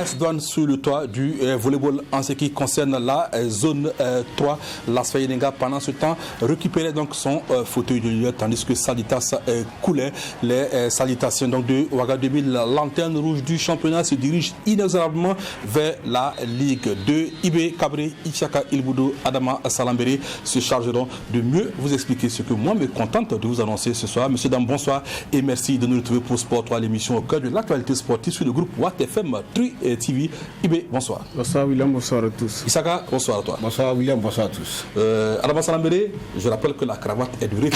l'AS Douane sur le toit du volleyball en ce qui concerne la zone 3. L'AS Fayenenga pendant ce temps récupérait donc son fauteuil de leader tandis que Salitas coulait. Les salutations donc de Ouagadougou, la lanterne rouge du championnat, se dirige inexorablement vers la Ligue 2. Ibé Kabré, Ichaka Ilboudou, Adama Salambéré se chargeront de mieux vous expliquer ce que moi me contente de vous annoncer ce soir. Monsieur, dame, bonsoir et merci de nous retrouver pour Sport 3, l'émission au cœur de l'actualité sportive sur le groupe Watt FM 3 TV. Ibé, bonsoir. Bonsoir William, bonsoir à tous. Isaka, bonsoir à toi. Bonsoir William, bonsoir à tous. Adama Salambéré, je rappelle que la cravate est durée.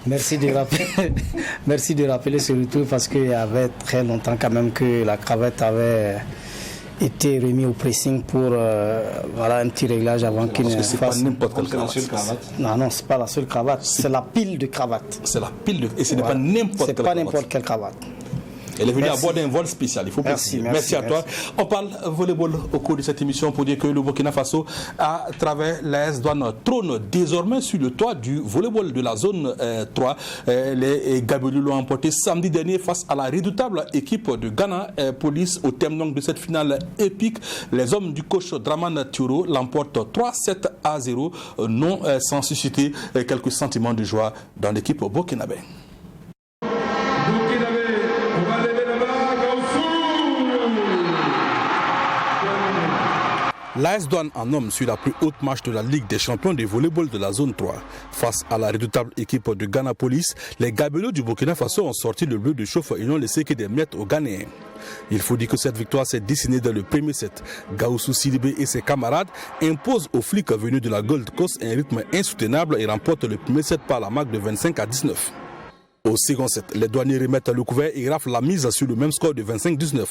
Merci de rappeler, merci de rappeler ce retour parce qu'il y avait très longtemps quand même que la cravate avait été remis au pressing pour voilà, un petit réglage avant qu'il ne fasse... Pas n'importe quelle cravate. Non, c'est pas la seule cravate, c'est la pile de cravates. C'est la pile de... Et ce n'est pas n'importe quelle cravate. Elle est venue à bord d'un vol spécial, il faut préciser. Merci à toi. On parle volleyball au cours de cette émission pour dire que le Burkina Faso, à travers l'AS Douane, trône désormais sur le toit du volleyball de la zone 3. Les Gabelous l'ont emporté samedi dernier face à la redoutable équipe de Ghana Police. Au terme donc de cette finale épique, les hommes du coach Draman Thioro l'emportent 3-7-0, non sans susciter quelques sentiments de joie dans l'équipe burkinabé. L'AS Douane en homme sur la plus haute marche de la Ligue des champions de volleyball de la zone 3. Face à la redoutable équipe de Ghana Police, les Gabelots du Burkina Faso ont sorti le bleu de chauffe et n'ont laissé que des miettes aux Ghanéens. Il faut dire que cette victoire s'est dessinée dans le premier set. Gaoussou Sidibé et ses camarades imposent aux flics venus de la Gold Coast un rythme insoutenable et remportent le premier set par la marque de 25-19. Au second set, les douaniers remettent le couvert et raflent la mise sur le même score de 25-19.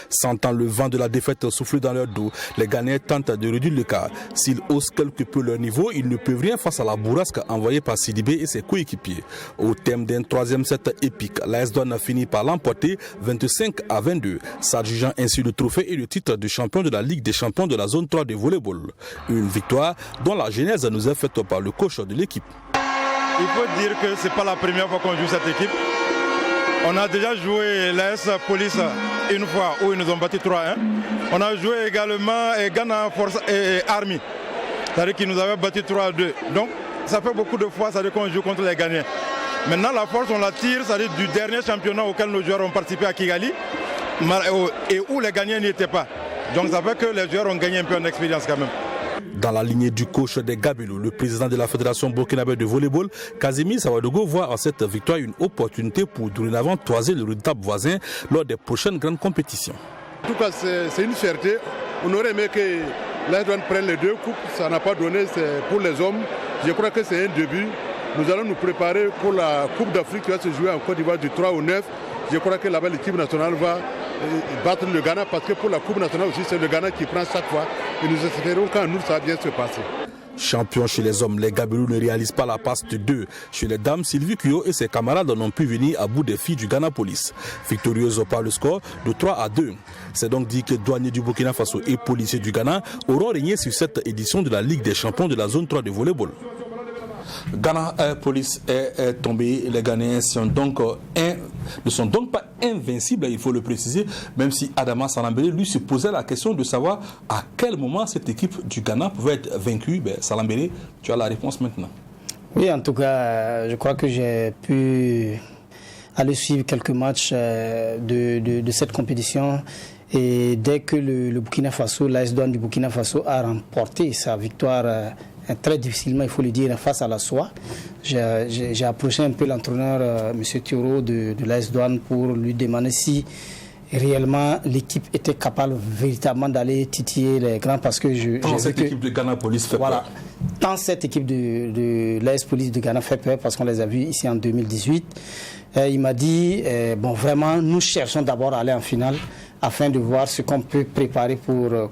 Sentant le vent de la défaite souffler dans leur dos, les Ghanéens tentent de réduire l'écart. S'ils haussent quelque peu leur niveau, ils ne peuvent rien face à la bourrasque envoyée par Sidibé et ses coéquipiers. Au terme d'un troisième set épique, l'AS Douane finit par l'emporter 25-22, s'adjugeant ainsi le trophée et le titre de champion de la Ligue des champions de la zone 3 de volleyball. Une victoire dont la genèse nous est faite par le coach de l'équipe. Il faut dire que ce n'est pas la première fois qu'on joue cette équipe. On a déjà joué l'AS Police une fois où ils nous ont battu 3-1. On a joué également Ghana Force et Army. C'est-à-dire qu'ils nous avaient battu 3-2. Donc ça fait beaucoup de fois qu'on joue contre les Ghanéens. Maintenant la force on la tire, c'est-à-dire du dernier championnat auquel nos joueurs ont participé à Kigali et où les Ghanéens n'y étaient pas. Donc ça fait que les joueurs ont gagné un peu en expérience quand même. Dans la lignée du coach des Gabelous, le président de la Fédération burkinabé de volleyball, Kazemi Sawadogo, voit en cette victoire une opportunité pour dorénavant toiser le redoutable voisin lors des prochaines grandes compétitions. En tout cas, c'est une fierté. On aurait aimé que l'AS Douane prenne les deux coupes. Ça n'a pas donné, c'est pour les hommes. Je crois que c'est un début. Nous allons nous préparer pour la Coupe d'Afrique qui va se jouer en Côte d'Ivoire du 3 au 9. Je crois que là-bas, l'équipe nationale va battre le Ghana parce que pour la Coupe nationale aussi, c'est le Ghana qui prend chaque fois. Et nous espérons qu'en nous, ça va bien se passer. Champion chez les hommes, les Gabelous ne réalisent pas la passe de 2. Chez les dames, Sylvie Kuyo et ses camarades n'ont pu venir à bout des filles du Ghana Police. Victorieuse par le score de 3-2. C'est donc dit que douaniers du Burkina Faso et policiers du Ghana auront régné sur cette édition de la Ligue des champions de la zone 3 de volleyball. Ghana Police est tombé. Les Ghanéens ne sont donc pas invincibles, il faut le préciser, même si Adama Salambéré lui se posait la question de savoir à quel moment cette équipe du Ghana pouvait être vaincue. Salambéré, tu as la réponse maintenant. Oui, en tout cas, je crois que j'ai pu aller suivre quelques matchs de cette compétition. Et dès que le Burkina Faso, l'AS Douane du Burkina Faso a remporté sa victoire très difficilement, il faut le dire, face à la SOA, j'ai approché un peu l'entraîneur, M. Thioro de l'AS Douane, pour lui demander si réellement l'équipe était capable véritablement d'aller titiller les grands, parce que équipe de Ghana Police fait peur. Tant cette équipe de l'AS Police de Ghana fait peur, parce qu'on les a vus ici en 2018. Il m'a dit, bon, vraiment, nous cherchons d'abord à aller en finale, afin de voir ce qu'on peut préparer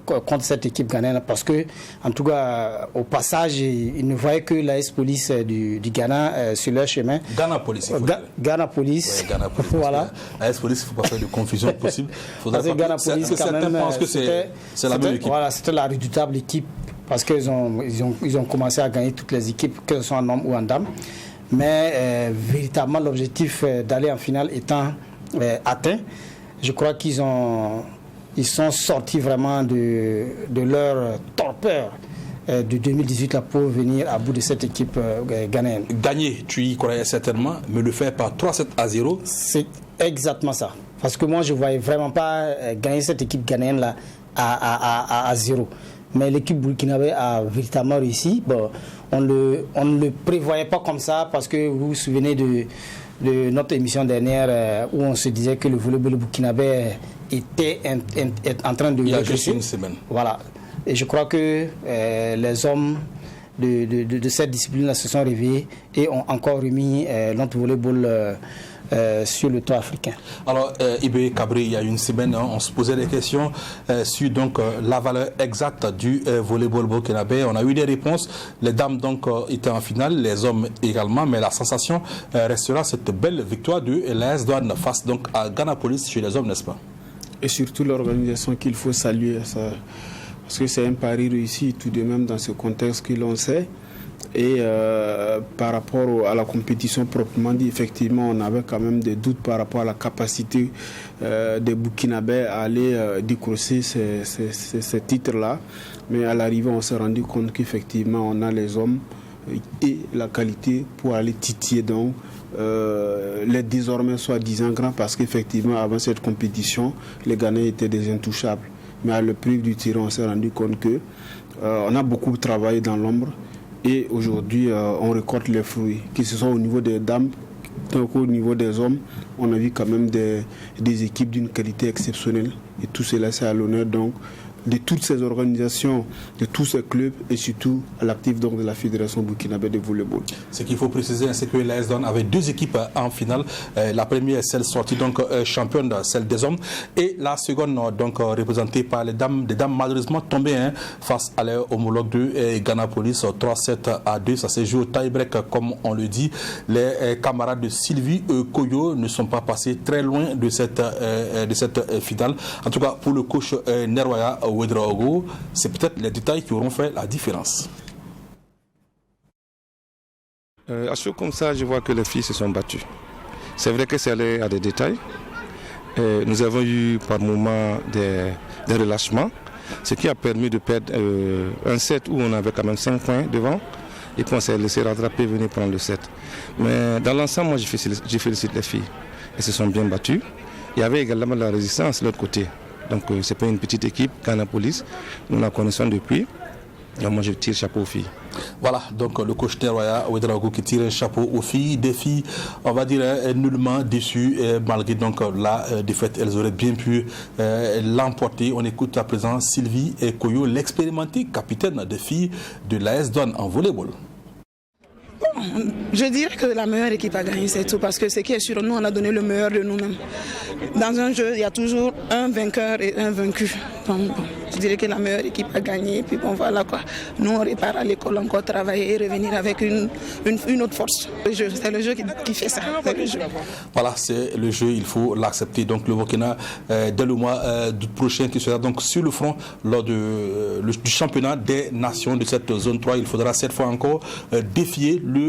contre cette équipe ghanéenne, parce que, en tout cas, au passage, ils ne voyaient que l'AS Police du Ghana sur leur chemin. Ghana Police, Ghana Police. Ouais, Ghana Police. Voilà. L'AS Police, il ne faut pas faire de confusion possible. Parce que Ghana Police, quand même, pense que c'est la même équipe. Voilà, c'était la redoutable équipe, parce qu'ils ont commencé à gagner toutes les équipes, que ce soit en hommes ou en dames. Mais véritablement, l'objectif d'aller en finale étant atteint, je crois qu'ils ont ils sont sortis vraiment de leur torpeur de 2018 là, pour venir à bout de cette équipe ghanéenne. Gagner, tu y croyais certainement, mais le faire par 3-7-0. C'est exactement ça. Parce que moi, je ne voyais vraiment pas gagner cette équipe ghanéenne là à 0. Mais l'équipe burkinabé a véritablement réussi. Bon, on ne le prévoyait pas comme ça parce que vous vous souvenez de notre émission dernière où on se disait que le volleyball burkinabé était en train de... Il y a juste une semaine. Voilà. Et je crois que les hommes de cette discipline-là se sont réveillés et ont encore remis notre volleyball sur le toit africain. Alors, Ibé Cabri, il y a une semaine, on se posait des questions sur donc, la valeur exacte du volleyball burkinabé. On a eu des réponses. Les dames donc étaient en finale, les hommes également, mais la sensation restera cette belle victoire de l'AS Douanes face donc à Ghana Police chez les hommes, n'est-ce pas? Et surtout l'organisation qu'il faut saluer, ça, parce que c'est un pari réussi tout de même dans ce contexte que l'on sait. Et par rapport à la compétition proprement dit, effectivement, on avait quand même des doutes par rapport à la capacité des Burkinabés à aller décrocher ces titres-là. Mais à l'arrivée, on s'est rendu compte qu'effectivement, on a les hommes et la qualité pour aller titiller donc les désormais soi-disant grands, parce qu'effectivement, avant cette compétition, les Ghanéens étaient des intouchables. Mais à l'épreuve du tir, on s'est rendu compte que on a beaucoup travaillé dans l'ombre. Et aujourd'hui, on récolte les fruits, que ce soit au niveau des dames, donc au niveau des hommes. On a vu quand même des équipes d'une qualité exceptionnelle. Et tout cela, c'est à l'honneur donc de toutes ces organisations, de tous ces clubs et surtout à l'actif donc de la Fédération burkinabé de volleyball. Ce qu'il faut préciser, c'est que l'AS Douanes avait deux équipes en finale. La première, celle sortie donc championne, celle des hommes, et la seconde donc représentée par les dames, des dames malheureusement tombées face à leur homologue de Ghana Police 3-7-2. Ça s'est joué au tie-break comme on le dit. Les camarades de Sylvie Koyo ne sont pas passés très loin de cette finale. En tout cas, pour le coach Nerwaya Ouedraogo, c'est peut-être les détails qui auront fait la différence. À chaud comme ça, je vois que les filles se sont battues. C'est vrai que c'est allé à des détails. Nous avons eu par moments des relâchements, ce qui a permis de perdre un set où on avait quand même 5 points devant. Et puis on s'est laissé rattraper, venir prendre le set. Mais dans l'ensemble, moi, je félicite les filles. Elles se sont bien battues. Il y avait également de la résistance de l'autre côté. Donc ce n'est pas une petite équipe, Ghana Police, nous la connaissons depuis. Donc moi je tire chapeau aux filles. Voilà, donc le coach Nerwaya Ouedraogo qui tire chapeau aux filles. Des filles, on va dire, nullement déçues, malgré donc la défaite, elles auraient bien pu l'emporter. On écoute à présent Sylvie Koyo, l'expérimentée capitaine des filles de l'AS Douanes en volleyball. Je dirais que la meilleure équipe a gagné, c'est tout, parce que ce qui est sûr, nous, on a donné le meilleur de nous-mêmes. Dans un jeu, il y a toujours un vainqueur et un vaincu. Donc, bon, je dirais que la meilleure équipe a gagné, puis bon, voilà quoi. Nous, on répare à l'école, encore travailler et revenir avec une autre force. C'est le jeu qui fait ça, c'est le jeu. Voilà, c'est le jeu, il faut l'accepter. Donc le Burkina, dès le mois d'août prochain, qui sera donc sur le front lors du championnat des nations de cette zone 3, il faudra cette fois encore défier le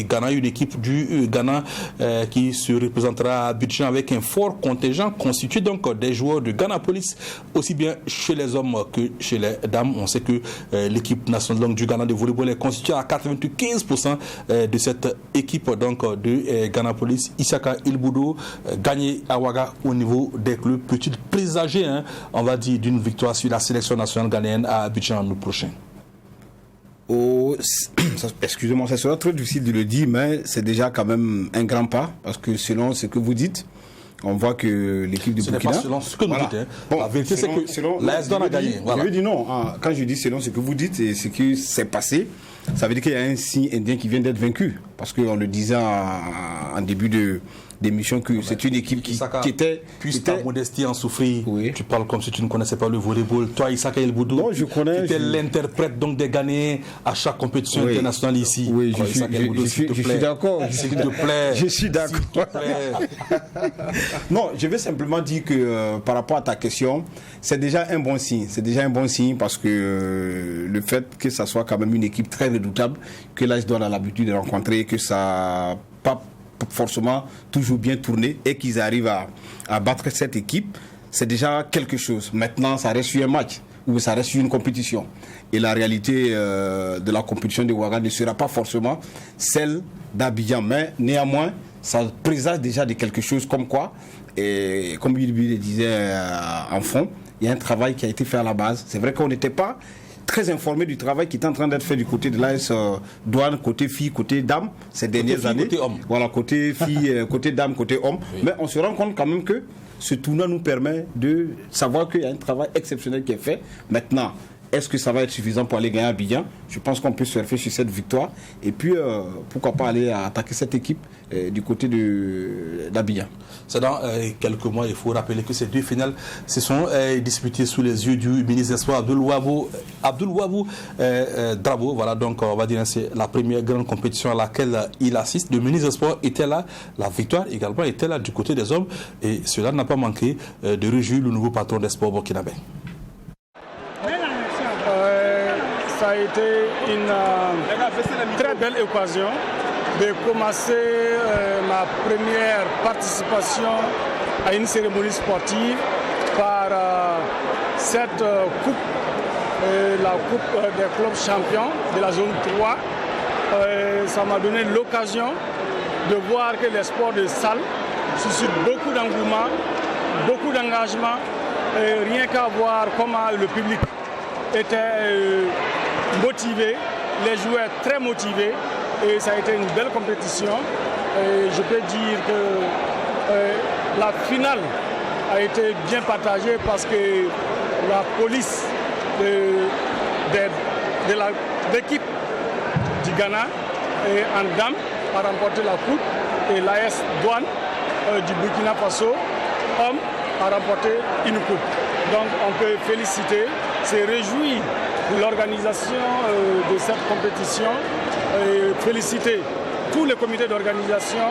Ghana, une équipe du Ghana qui se représentera à Abidjan avec un fort contingent constitué donc des joueurs de Ghana Police, aussi bien chez les hommes que chez les dames. On sait que l'équipe nationale du Ghana de volleyball est constituée à 95% de cette équipe donc de Ghana Police. Isaka Ilboudou, gagné à Ouaga au niveau des clubs, peut-il présager, on va dire, d'une victoire sur la sélection nationale ghanéenne à Abidjan l'an prochain? Excusez-moi, ça sera trop difficile de le dire, mais c'est déjà quand même un grand pas, parce que selon ce que vous dites, on voit que l'équipe du Burkina... Ce n'est pas selon ce que nous dites. Bon, la vérité, c'est que l'AS Douanes a gagné. Je dis non. Quand je dis selon ce que vous dites et ce qui s'est passé, ça veut dire qu'il y a un signe indien qui vient d'être vaincu. Parce qu'on le disait en début d'émission que c'est une équipe qui était... Puisque ta modestie en souffrit, oui. Tu parles comme si tu ne connaissais pas le volleyball. Toi, Isaka Ilboudou, tu étais l'interprète donc des Ghanéens à chaque compétition internationale ici. Oui, je suis d'accord. S'il te plaît. Je suis d'accord. Non, je vais simplement dire que par rapport à ta question, c'est déjà un bon signe. C'est déjà un bon signe parce que le fait que ça soit quand même une équipe très redoutable, que l'AS Douanes a l'habitude de rencontrer, que ça n'a pas forcément toujours bien tourné et qu'ils arrivent à battre cette équipe, c'est déjà quelque chose. Maintenant, ça reste sur un match ou ça reste sur une compétition. Et la réalité de la compétition de Ouaga ne sera pas forcément celle d'Abidjan. Mais néanmoins, ça présage déjà de quelque chose comme quoi, et comme il le disait en fond, il y a un travail qui a été fait à la base. C'est vrai qu'on n'était pas très informé du travail qui est en train d'être fait du côté de l'AS Douane, côté filles, côté dames, ces dernières années. Côté homme. Voilà, côté filles, côté dames, côté hommes. Oui. Mais on se rend compte quand même que ce tournoi nous permet de savoir qu'il y a un travail exceptionnel qui est fait. Maintenant, est-ce que ça va être suffisant pour aller gagner à Abidjan? Je pense qu'on peut surfer sur cette victoire. Et puis, pourquoi pas aller attaquer cette équipe du côté d'Abidjan. C'est dans quelques mois, il faut rappeler que ces deux finales se sont disputées sous les yeux du ministre des Sports Abdoul Wabou Drabo. Voilà, donc on va dire c'est la première grande compétition à laquelle il assiste. Le ministre des Sports était là, la victoire également était là du côté des hommes. Et cela n'a pas manqué de réjouir le nouveau patron des sports burkinabé. Ça a été une très belle occasion de commencer ma première participation à une cérémonie sportive par cette coupe, la coupe des clubs champions de la zone 3. Ça m'a donné l'occasion de voir que les sports de salle suscitent beaucoup d'engouement, beaucoup d'engagement, rien qu'à voir comment le public était motivé, les joueurs très motivés, et ça a été une belle compétition. Et je peux dire que la finale a été bien partagée parce que la police de l'équipe du Ghana en dames a remporté la coupe et l'AS Douane du Burkina Faso homme a remporté une coupe. Donc on peut féliciter, se réjouir de l'organisation de cette compétition et féliciter tous les comités d'organisation,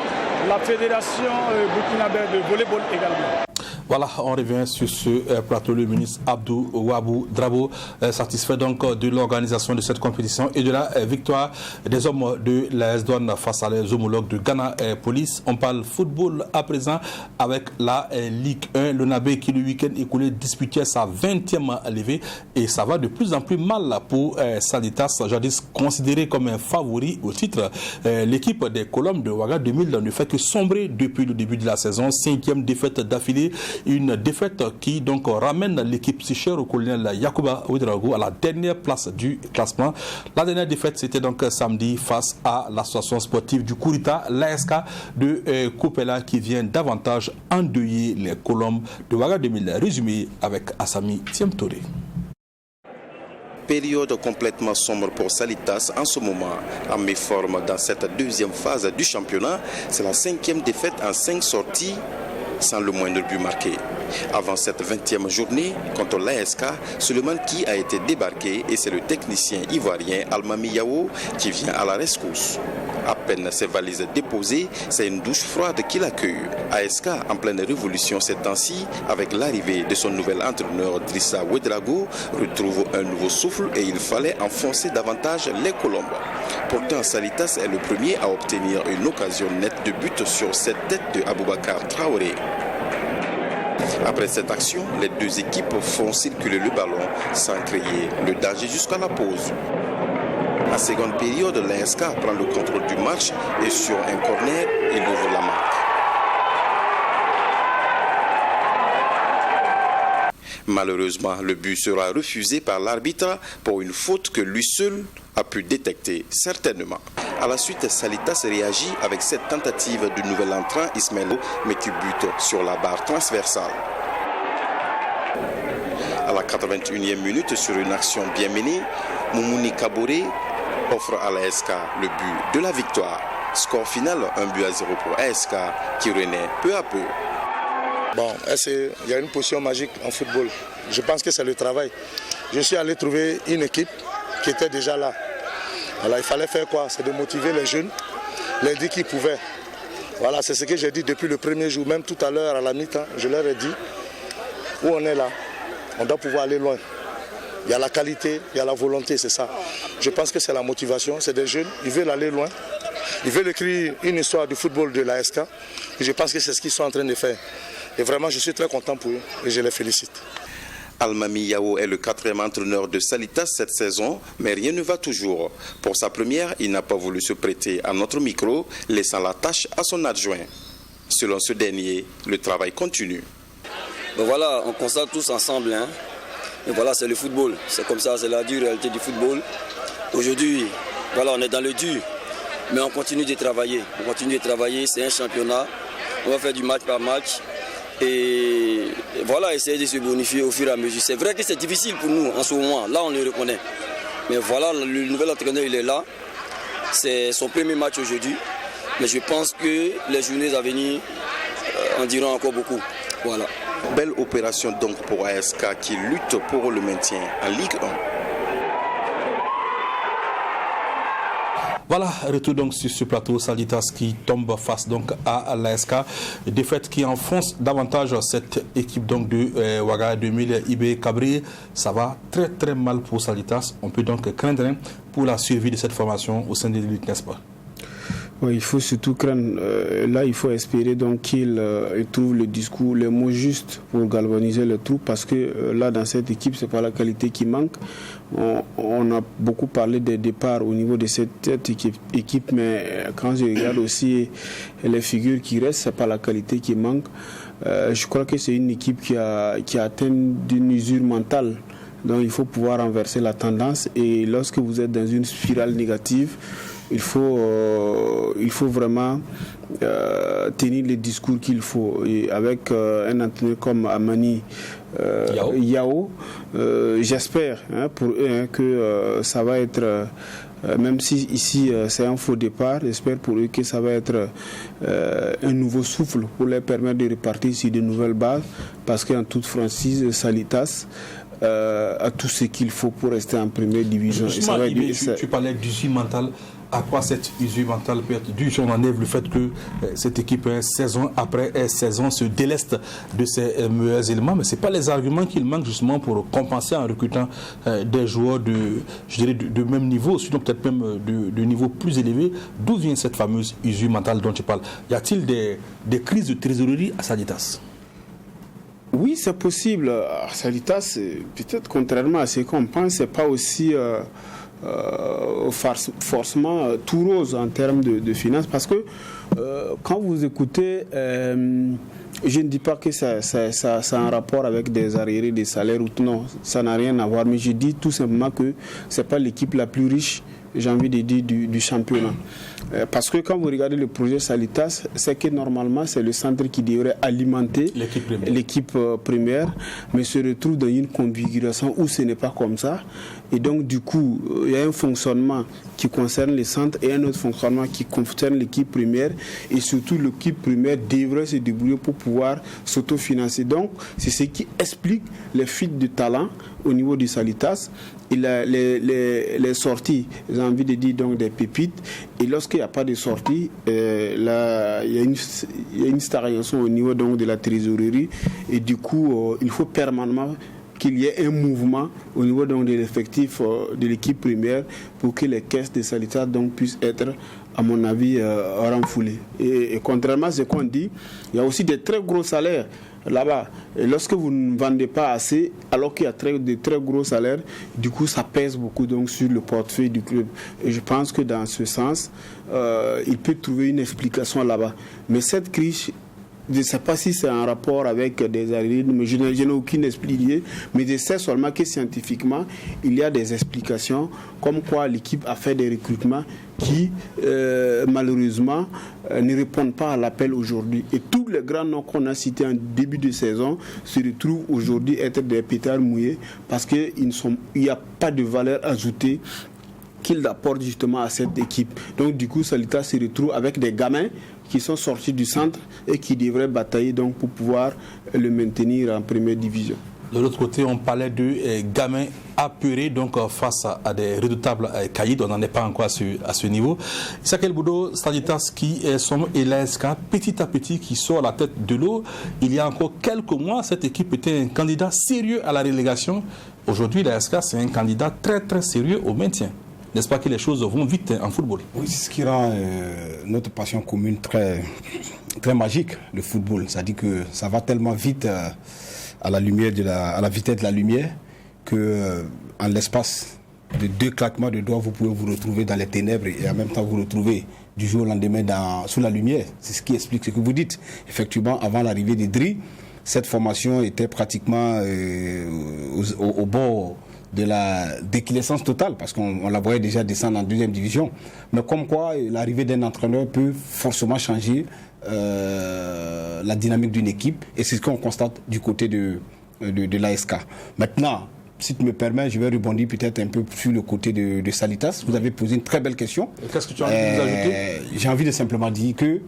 la fédération burkinabé de volleyball également. Voilà, on revient sur ce plateau. Le ministre Abdoul Wabou Drabo, satisfait donc de l'organisation de cette compétition et de la victoire des hommes de l'AS Douane face à les homologues de Ghana Police. On parle football à présent avec la Ligue 1. Le Nabé qui le week-end écoulé disputait sa 20e levée et ça va de plus en plus mal pour Salitas, jadis considéré comme un favori au titre. L'équipe des Colombes de Ouaga 2000 ne fait que sombrer depuis le début de la saison. 5e défaite d'affilée. Une défaite qui donc ramène l'équipe si chère au colonel Yacouba Ouedraogo à la dernière place du classement. La dernière défaite, c'était donc samedi face à l'association sportive du Kourita, l'ASK de Kopela, qui vient davantage endeuiller les Colombes de Ouaga 2000. Résumé avec Assami Tiemtore. Période complètement sombre pour Salitas en ce moment. En méforme dans cette deuxième phase du championnat, c'est la 5e défaite en 5 sorties sans le moindre but marqué. Avant cette 20e journée contre l'ASK, Suleiman qui a été débarqué et c'est le technicien ivoirien Almami Yao qui vient à la rescousse. À peine ses valises déposées, c'est une douche froide qui l'accueille. ASK en pleine révolution ces temps-ci, avec l'arrivée de son nouvel entraîneur Drissa Ouedraogo, retrouve un nouveau souffle et il fallait enfoncer davantage les Colombes. Pourtant, Salitas est le premier à obtenir une occasion nette de but sur cette tête de Aboubakar Traoré. Après cette action, les deux équipes font circuler le ballon sans créer le danger jusqu'à la pause. En seconde période, l'ASK prend le contrôle du match et sur un corner, il ouvre la marque. Malheureusement, le but sera refusé par l'arbitre pour une faute que lui seul a pu détecter certainement. À la suite, Salitas réagit avec cette tentative du nouvel entrant Ismaël, mais qui bute sur la barre transversale. À la 81e minute, sur une action bien menée, Moumouni Kaboré offre à l'ASK le but de la victoire. Score final, 1-0 pour ASK qui renaît peu à peu. Bon, il y a une position magique en football. Je pense que c'est le travail. Je suis allé trouver une équipe qui était déjà là. Voilà, il fallait faire quoi? C'est de motiver les jeunes, les dire qu'ils pouvaient. Voilà, c'est ce que j'ai dit depuis le premier jour. Même tout à l'heure, à la mi-temps, je leur ai dit, où on est là, on doit pouvoir aller loin. Il y a la qualité, il y a la volonté, c'est ça. Je pense que c'est la motivation, c'est des jeunes, ils veulent aller loin. Ils veulent écrire une histoire du football de l'ASK. Et je pense que c'est ce qu'ils sont en train de faire. Et vraiment, je suis très content pour eux et je les félicite. Almami Yao est le 4e entraîneur de Salitas cette saison, mais rien ne va toujours. Pour sa première, il n'a pas voulu se prêter à notre micro, laissant la tâche à son adjoint. Selon ce dernier, le travail continue. Ben voilà, on constate tous ensemble. Et voilà, c'est le football. C'est comme ça, c'est la dure réalité du football. Aujourd'hui, voilà, on est dans le dur, mais on continue de travailler. On continue de travailler, c'est un championnat. On va faire du match par match. Et voilà, essayer de se bonifier au fur et à mesure. C'est vrai que c'est difficile pour nous en ce moment, là on le reconnaît. Mais voilà, le nouvel entraîneur il est là. C'est son premier match aujourd'hui. Mais je pense que les journées à venir en diront encore beaucoup. Voilà. Belle opération donc pour ASK qui lutte pour le maintien en Ligue 1. Voilà, retour donc sur ce plateau, Salitas qui tombe face donc à l'ASK. Défaite qui enfonce davantage cette équipe donc de Ouaga 2000 IB Cabri. Ça va très très mal pour Salitas. On peut donc craindre pour la survie de cette formation au sein de l'élite, n'est-ce pas? Oui, il faut surtout craindre. Là, il faut espérer donc qu'il trouve le discours, les mots justes pour galvaniser le trou, parce que là, dans cette équipe, c'est pas la qualité qui manque. On a beaucoup parlé des départs au niveau de cette équipe, mais quand je regarde aussi les figures qui restent, c'est pas la qualité qui manque. Je crois que c'est une équipe qui a atteint d'une usure mentale. Donc, il faut pouvoir renverser la tendance. Et lorsque vous êtes dans une spirale négative, il faut vraiment tenir les discours qu'il faut. Et avec un entraîneur comme Amani Yao, j'espère pour eux que ça va être, même si ici c'est un faux départ, j'espère pour eux que ça va être un nouveau souffle pour leur permettre de repartir sur de nouvelles bases, parce qu'en toute franchise, Salitas a tout ce qu'il faut pour rester en première division. Tu parlais d'usure mentale. À quoi cette usure mentale peut être due? On enlève le fait que cette équipe, saison après saison, se déleste de ses meilleurs éléments, mais ce n'est pas les arguments qu'il manque justement pour compenser en recrutant des joueurs de même niveau, sinon peut-être même de niveau plus élevé. D'où vient cette fameuse usure mentale dont tu parles? Y a-t-il des crises de trésorerie à Salitas? Oui, c'est possible. Salitas, peut-être contrairement à ce qu'on pense, c'est pas aussi forcément tout rose en termes de finances, parce que quand vous écoutez, je ne dis pas que ça a un rapport avec des arriérés des salaires ou non, ça n'a rien à voir, mais je dis tout simplement que c'est pas l'équipe la plus riche, j'ai envie de dire, du championnat. Parce que quand vous regardez le projet Salitas, c'est que normalement c'est le centre qui devrait alimenter l'équipe première, mais se retrouve dans une configuration où ce n'est pas comme ça. Et donc du coup, il y a un fonctionnement qui concerne les centres et un autre fonctionnement qui concerne l'équipe première. Et surtout, l'équipe première devrait se débrouiller pour pouvoir s'autofinancer. Donc, c'est ce qui explique les fuites de talent au niveau du Salitas. Et les sorties, j'ai envie de dire donc des pépites. Et lorsqu'il n'y a pas de sortie, là, il y a une stagnation au niveau donc de la trésorerie. Et du coup, il faut permanemment qu'il y ait un mouvement au niveau donc de l'effectif de l'équipe première pour que les caisses de Salitas donc puissent être, à mon avis, renfoulées. Et contrairement à ce qu'on dit, il y a aussi des très gros salaires là-bas. Et lorsque vous ne vendez pas assez, alors qu'il y a de très gros salaires, du coup ça pèse beaucoup donc sur le portefeuille du club. Et je pense que dans ce sens, il peut trouver une explication là-bas. Mais cette crise, je ne sais pas si c'est en rapport avec des algorithmes, mais je n'ai aucune explication. Mais je sais seulement que scientifiquement, il y a des explications, comme quoi l'équipe a fait des recrutements qui, malheureusement, ne répondent pas à l'appel aujourd'hui. Et tous les grands noms qu'on a cités en début de saison se retrouvent aujourd'hui être des pétards mouillés, parce qu'il n'y a pas de valeur ajoutée qu'ils apportent justement à cette équipe. Donc du coup, Salitas se retrouve avec des gamins qui sont sortis du centre et qui devraient batailler donc pour pouvoir le maintenir en première division. De l'autre côté, on parlait de gamins apeurés donc face à des redoutables caïds. On n'en est pas encore à ce niveau. Issa El Boudo, Salitas qui sommes et l'ASK petit à petit qui sort la tête de l'eau. Il y a encore quelques mois, cette équipe était un candidat sérieux à la relégation. Aujourd'hui, l'ASK c'est un candidat très très sérieux au maintien. N'est-ce pas que les choses vont vite en football? Oui, c'est ce qui rend notre passion commune très, très magique, le football. C'est-à-dire que ça va tellement vite à la vitesse de la lumière que en l'espace de 2 claquements de doigts, vous pouvez vous retrouver dans les ténèbres et en même temps vous retrouver du jour au lendemain sous la lumière. C'est ce qui explique ce que vous dites. Effectivement, avant l'arrivée des DRI, cette formation était pratiquement au bord de la déclinaissance totale, parce qu'on la voyait déjà descendre en 2e division. Mais comme quoi, l'arrivée d'un entraîneur peut forcément changer la dynamique d'une équipe, et c'est ce qu'on constate du côté de l'ASK. Maintenant, si tu me permets, je vais rebondir peut-être un peu sur le côté de Salitas. Vous avez posé une très belle question. Qu'est-ce que tu as envie de nous ajouter? J'ai envie de simplement dire que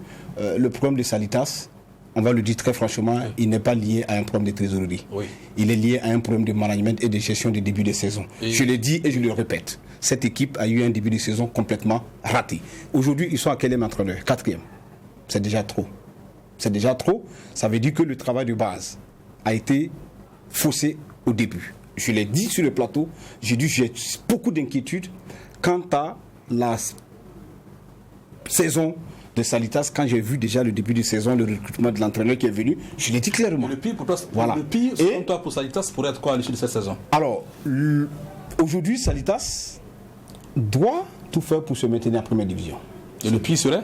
le problème de Salitas, on va le dire très franchement, il n'est pas lié à un problème de trésorerie. Oui. Il est lié à un problème de management et de gestion du début de saison. Et je le dis et je le répète. Cette équipe a eu un début de saison complètement raté. Aujourd'hui, ils sont à quel entraîneur? 4e. C'est déjà trop. C'est déjà trop. Ça veut dire que le travail de base a été faussé au début. Je l'ai dit sur le plateau, j'ai beaucoup d'inquiétudes quant à la saison de Salitas. Quand j'ai vu déjà le début de saison, le recrutement de l'entraîneur qui est venu, je l'ai dit clairement. Le pire pour toi, voilà. Selon toi, pour Salitas, pourrait être quoi à l'issue de cette saison? Alors, aujourd'hui, Salitas doit tout faire pour se maintenir en première division. Et le pire serait?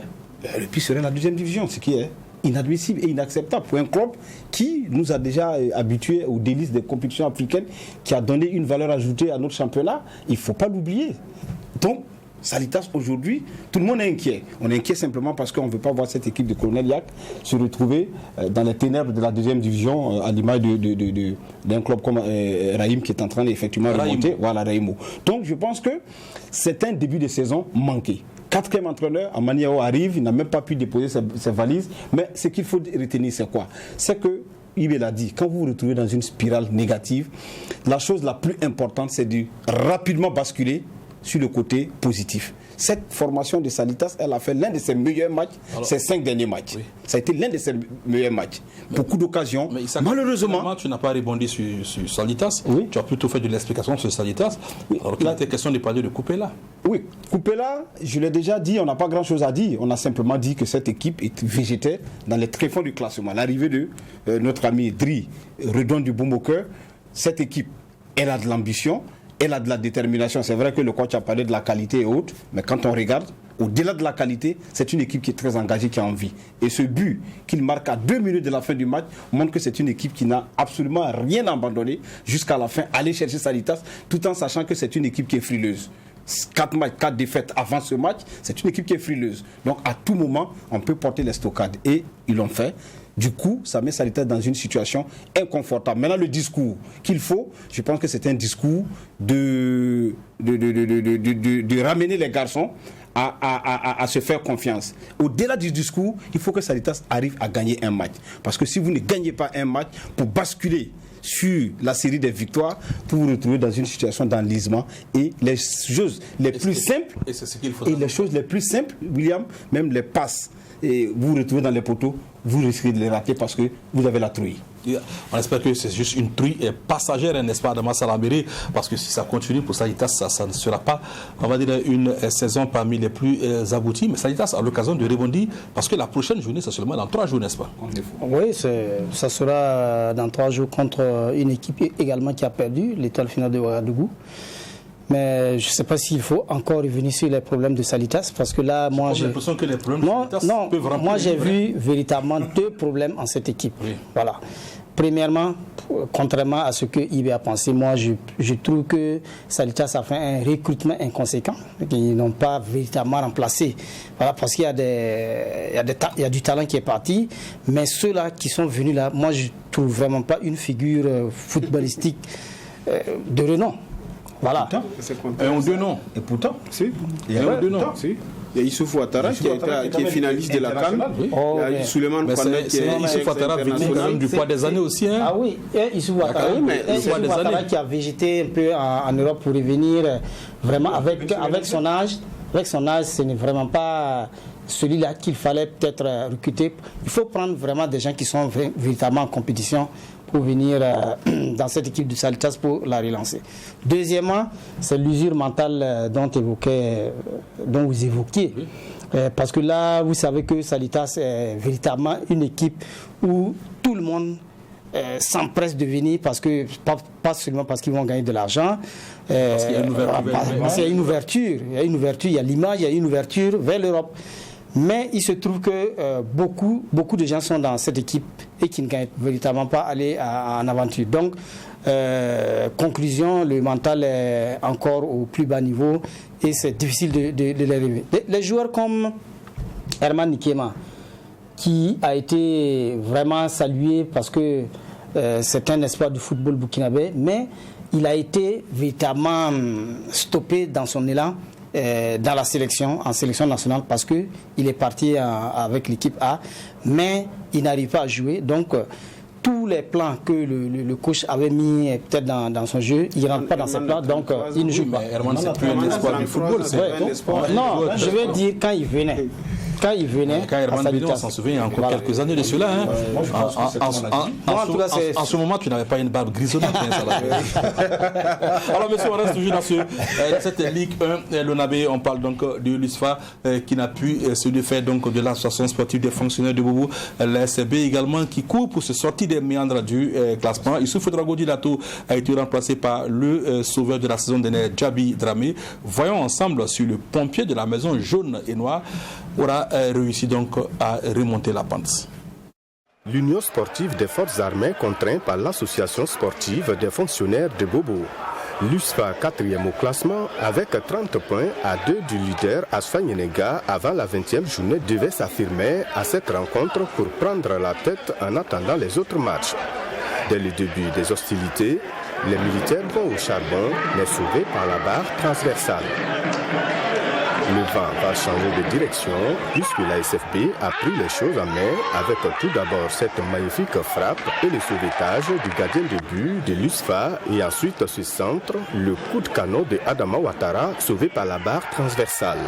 Le pire serait la 2e division, ce qui est inadmissible et inacceptable pour un club qui nous a déjà habitués aux délices des compétitions africaines, qui a donné une valeur ajoutée à notre championnat. Il ne faut pas l'oublier. Donc, Salitas, aujourd'hui, tout le monde est inquiet. On est inquiet simplement parce qu'on ne veut pas voir cette équipe de Colonel Yac se retrouver dans les ténèbres de la 2e division, à l'image d'un club comme Raïm qui est en train d'effectivement remonter. Voilà, Raïmo. Donc, je pense que c'est un début de saison manqué. 4e entraîneur, Amaniao arrive, il n'a même pas pu déposer ses valises. Mais ce qu'il faut retenir, c'est quoi? C'est que, il l'a dit, quand vous vous retrouvez dans une spirale négative, la chose la plus importante, c'est de rapidement basculer sur le côté positif. Cette formation de Salitas, elle a fait l'un de ses meilleurs matchs, ses 5 derniers matchs. Oui. Ça a été l'un de ses meilleurs matchs. Beaucoup d'occasions. Malheureusement, tu n'as pas rebondi sur Salitas. Oui. Tu as plutôt fait de l'explication sur Salitas. Oui. Alors qu'il était question de parler de Coupella. Oui, Coupella, je l'ai déjà dit, on n'a pas grand-chose à dire. On a simplement dit que cette équipe est végétaire dans les tréfonds du classement. L'arrivée de notre ami Dri redonne du baume au cœur. Cette équipe, elle a de l'ambition. Elle a de la détermination. C'est vrai que le coach a parlé de la qualité et autres, mais quand on regarde, au-delà de la qualité, c'est une équipe qui est très engagée, qui a envie. Et ce but qu'il marque à 2 minutes de la fin du match montre que c'est une équipe qui n'a absolument rien abandonné jusqu'à la fin, aller chercher Salitas, tout en sachant que c'est une équipe qui est frileuse. 4 matchs, 4 défaites avant ce match, c'est une équipe qui est frileuse. Donc à tout moment, on peut porter l'estocade. Et ils l'ont fait. Du coup, ça met Salitas dans une situation inconfortable. Maintenant, le discours qu'il faut, je pense que c'est un discours de ramener les garçons à se faire confiance. Au-delà du discours, il faut que Salitas arrive à gagner un match. Parce que si vous ne gagnez pas un match, pour basculer sur la série des victoires, pour vous retrouver dans une situation d'enlisement, et les choses les plus simples, et les choses les plus simples, William, même les passes, et vous vous retrouvez dans les poteaux, vous risquez de les rater parce que vous avez la trouille. On espère que c'est juste une truie passagère, n'est-ce pas, Adama Salaméré, parce que si ça continue pour Salitas, ça ne sera pas, on va dire, une saison parmi les plus abouties. Mais Salitas a l'occasion de rebondir parce que la prochaine journée, c'est seulement dans 3 jours, n'est-ce pas? Oui, ça sera dans 3 jours contre une équipe également qui a perdu, l'Étoile finale de Ouagadougou. Mais je ne sais pas s'il faut encore revenir sur les problèmes de Salitas, parce que là, moi, j'ai l'impression que les problèmes de Salitas peuvent remplir. Moi, j'ai vu véritablement 2 problèmes en cette équipe. Oui. Voilà. Premièrement, contrairement à ce que IB a pensé, moi, je trouve que Salitas a fait un recrutement inconséquent. Ils n'ont pas véritablement remplacé. Voilà, parce qu'il y a du talent qui est parti. Mais ceux-là qui sont venus là, moi, je ne trouve vraiment pas une figure footballistique de renom. Voilà. Et on deux noms. Et pourtant, si. Il y a deux noms. Si. Il y a Issoufou Ouattara qui est finaliste de la CAN. Il y a Souleymane Kouané qui est Issoufou Ouattara du poids des années aussi. Hein. Ah oui, Issoufou Ouattara qui a végété un peu en Europe pour revenir vraiment avec son âge. Avec son âge, ce n'est vraiment pas celui-là qu'il fallait peut-être recruter. Il faut prendre vraiment des gens qui sont véritablement en compétition pour venir dans cette équipe du Salitas pour la relancer. Deuxièmement, c'est l'usure mentale dont vous évoquiez. Oui. Parce que là, vous savez que Salitas est véritablement une équipe où tout le monde s'empresse de venir, parce que pas seulement parce qu'ils vont gagner de l'argent. Parce qu'il y a une ouverture. Il y a l'image, il y a une ouverture vers l'Europe. Mais il se trouve que beaucoup de gens sont dans cette équipe et qui ne gagnent véritablement pas aller en aventure. Donc, conclusion, le mental est encore au plus bas niveau et c'est difficile de les relever. Les joueurs comme Herman Nikema, qui a été vraiment salué parce que c'est un espoir du football burkinabé, mais il a été véritablement stoppé dans son élan dans la sélection, en sélection nationale, parce qu'il est parti avec l'équipe A, mais il n'arrive pas à jouer. Donc, tous les plans que le coach avait mis peut-être dans son jeu, il ne rentre pas dans ces plans, donc il ne joue pas. Herman, c'est plus un espoir du football. Non, je veux dire quand il venait. Quand Herman venait, on s'en souvient, il y a encore quelques années de cela. Hein. En ce moment, tu n'avais pas une barbe grisonnante. Alors, monsieur, on reste toujours dans cette Ligue 1. L'ONAB, on parle donc de l'USFA qui n'a pu se défaire donc de l'association sportive des fonctionnaires de Bobo. La SCB également qui court pour se sortir des méandres du classement. Issoufou Dragodi Lato a été remplacé par le sauveur de la saison dernière, Djabi Dramé. Voyons ensemble sur le pompier de la maison jaune et noire aura réussi donc à remonter la pente. L'Union sportive des forces armées contrainte par l'association sportive des fonctionnaires de Bobo. L'USFA 4e au classement avec 30 points à 2 du leader Asfa Nyenega avant la 20e journée devait s'affirmer à cette rencontre pour prendre la tête en attendant les autres matchs. Dès le début des hostilités, les militaires vont au charbon mais sauvés par la barre transversale. Le vent va changer de direction puisque la SFB a pris les choses en main avec tout d'abord cette magnifique frappe et le sauvetage du gardien de but de l'USFA et ensuite ce centre, le coup de canon de Adama Ouattara sauvé par la barre transversale.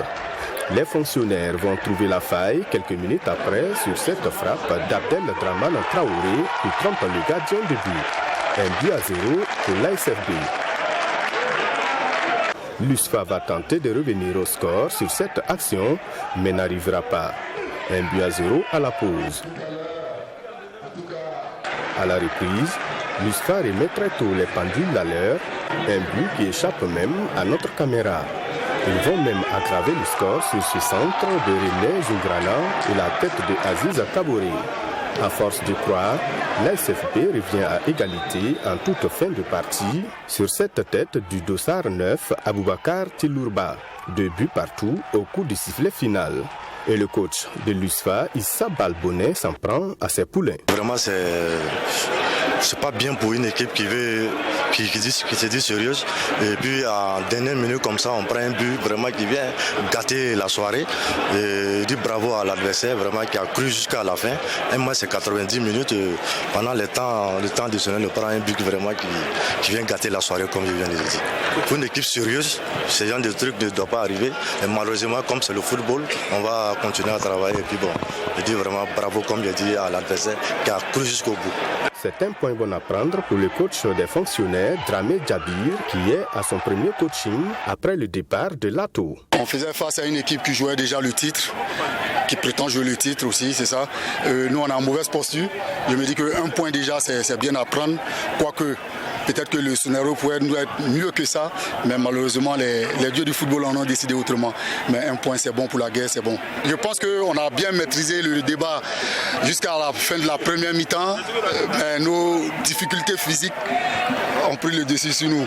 Les fonctionnaires vont trouver la faille quelques minutes après sur cette frappe d'Abdel Draman Traoré qui trompe le gardien de but. 1-0 pour la SFB. L'USFA va tenter de revenir au score sur cette action, mais n'arrivera pas. 1-0 à la pause. À la reprise, l'USFA remet très tôt les pendules à l'heure, un but qui échappe même à notre caméra. Ils vont même aggraver le score sur ce centre de René Zougrana et la tête de Aziz Kabouré. À force de croire, la SFB revient à égalité en toute fin de partie sur cette tête du dossard 9 Aboubakar Tilourba. 2 buts partout au coup du sifflet final. Et le coach de l'USFA, Issa Balbonnet, s'en prend à ses poulains. Vraiment, c'est pas bien pour une équipe qui se dit sérieuse. Et puis en dernière minute comme ça, on prend un but vraiment qui vient gâter la soirée. Et dit bravo à l'adversaire vraiment qui a cru jusqu'à la fin. Et moi c'est 90 minutes. Pendant le temps additionnel, on prend un but vraiment qui vient gâter la soirée comme je viens de le dire. Pour une équipe sérieuse, ce genre de truc ne doit pas arriver. Et malheureusement, comme c'est le football, on va continuer à travailler. Et puis bon, je dis vraiment bravo comme je dis à l'adversaire qui a cru jusqu'au bout. C'est un point bon à prendre pour le coach des fonctionnaires, Dramé Djabir, qui est à son premier coaching après le départ de Lato. On faisait face à une équipe qui jouait déjà le titre, qui prétend jouer le titre aussi, c'est ça. Nous, on est en mauvaise posture. Je me dis qu'un point déjà, c'est bien à prendre, quoique peut-être que le scénario pourrait être mieux que ça, mais malheureusement, les dieux du football en ont décidé autrement. Mais un point, c'est bon pour la guerre, c'est bon. Je pense qu'on a bien maîtrisé le débat jusqu'à la fin de la première mi-temps. Nos difficultés physiques ont pris le dessus sur nous.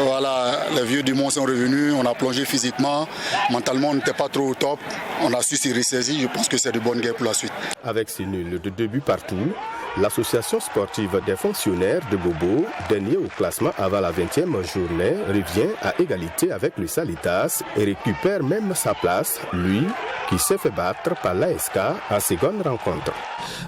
Voilà, les vieux démons sont revenus, on a plongé physiquement. Mentalement, on n'était pas trop au top. On a su s'y ressaisir. Je pense que c'est de bonne guerre pour la suite. Avec ces nuls de 2 buts partout, l'association sportive des fonctionnaires de Bobo, dernier au classement avant la 20e journée, revient à égalité avec le Salitas et récupère même sa place, lui, qui s'est fait battre par l'ASK en seconde rencontre.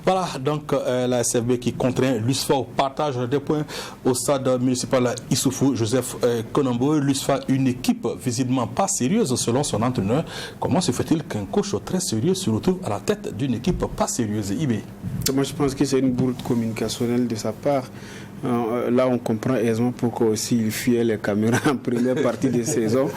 Voilà, donc la SFB qui contraint l'USFA au partage des points au stade municipal Issoufou Joseph Konombo. L'USFA, une équipe visiblement pas sérieuse selon son entraîneur. Comment se fait-il qu'un coach très sérieux se retrouve à la tête d'une équipe pas sérieuse? Ibé. Moi je pense que c'est une bourde communicationnelle de sa part. Là on comprend aisément pourquoi aussi il fuyait les caméras en première partie de saison.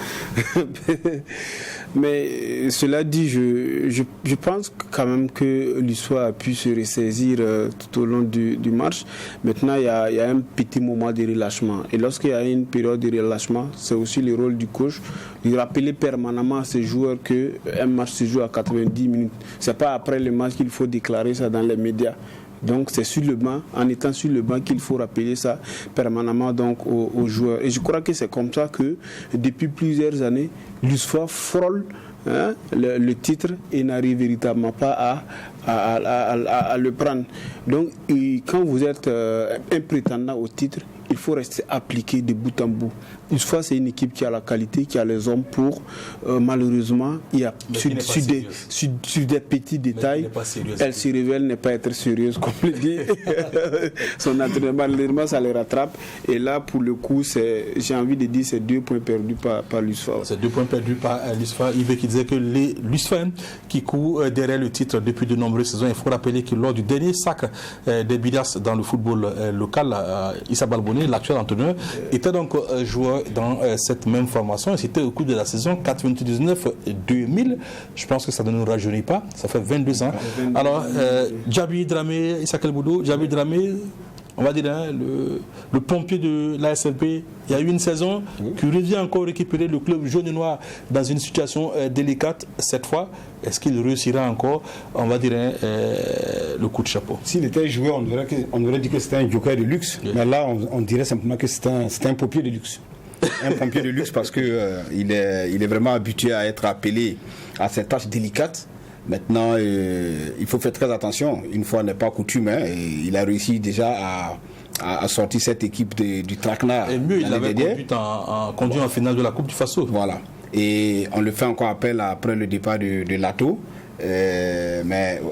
Mais cela dit, je pense quand même que l'USFA a pu se ressaisir tout au long du match. Maintenant, il y a un petit moment de relâchement. Et lorsqu'il y a une période de relâchement, c'est aussi le rôle du coach de rappeler permanemment à ses joueurs qu'un match se joue à 90 minutes. Ce n'est pas après le match qu'il faut déclarer ça dans les médias. Donc c'est sur le banc, en étant sur le banc, qu'il faut rappeler ça permanemment donc aux joueurs. Et je crois que c'est comme ça que depuis plusieurs années, l'USFA frôle le titre et n'arrive véritablement pas à le prendre. Donc quand vous êtes un prétendant au titre, il faut rester appliqué de bout en bout. L'USFA, c'est une équipe qui a la qualité, qui a les hommes pour. Malheureusement, il y a sur des petits détails, elle se révèle ne pas être sérieuse, comme le dit son entraîneur. Malheureusement, ça les rattrape. Et là, pour le coup, j'ai envie de dire, c'est 2 points perdus par l'USFA. C'est 2 points perdus par l'USFA. Yves qui disait que l'USFA qui court derrière le titre depuis de nombreuses saisons. Il faut rappeler que lors du dernier sacre des Bidas dans le football local, Issa Balboni, l'actuel entraîneur, était donc joueur dans cette même formation. C'était au cours de la saison 99-2000. Je pense que ça ne nous rajeunit pas. Ça fait 22 ans. Alors, Djabi Dramé, Issa Kelboudou, Djabi Dramé, on va dire le pompier de l'ASFP, il y a eu une saison qui revient encore récupérer le club jaune et noir dans une situation délicate cette fois. Est-ce qu'il réussira encore, on va dire, le coup de chapeau? S'il était joueur, on aurait dit que c'était un joker de luxe. Oui. Mais là, on dirait simplement que c'est un pompier de luxe. Un pompier de luxe parce qu'il est vraiment habitué à être appelé à cette tâche délicate. Maintenant, il faut faire très attention. Une fois n'est pas coutume. Il a réussi déjà à sortir cette équipe du traquenard. Et mieux, il avait conduit en finale de la Coupe du Faso. Voilà. Et on le fait encore appel après le départ de Lato. Mais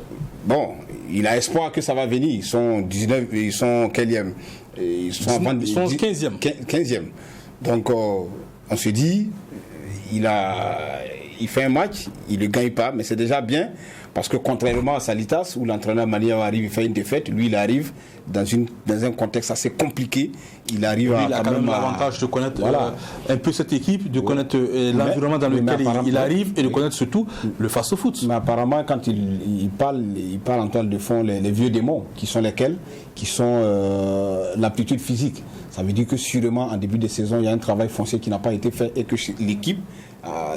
bon, il a espoir que ça va venir. Ils sont 19, ils sont quelième? Ils sont 15e. 15e. Donc, on se dit, il fait un match, il ne gagne pas, mais c'est déjà bien, parce que contrairement à Salitas, où l'entraîneur Maniao arrive, il fait une défaite, lui il arrive dans un contexte assez compliqué, il arrive il a quand même l'avantage de connaître un peu cette équipe, de connaître l'environnement dans lequel il arrive et de connaître surtout le face-au-foot. Mais apparemment, quand il parle en toile de fond les vieux démons, qui sont lesquels? Qui sont l'aptitude physique. Ça veut dire que sûrement en début de saison, il y a un travail foncier qui n'a pas été fait et que l'équipe,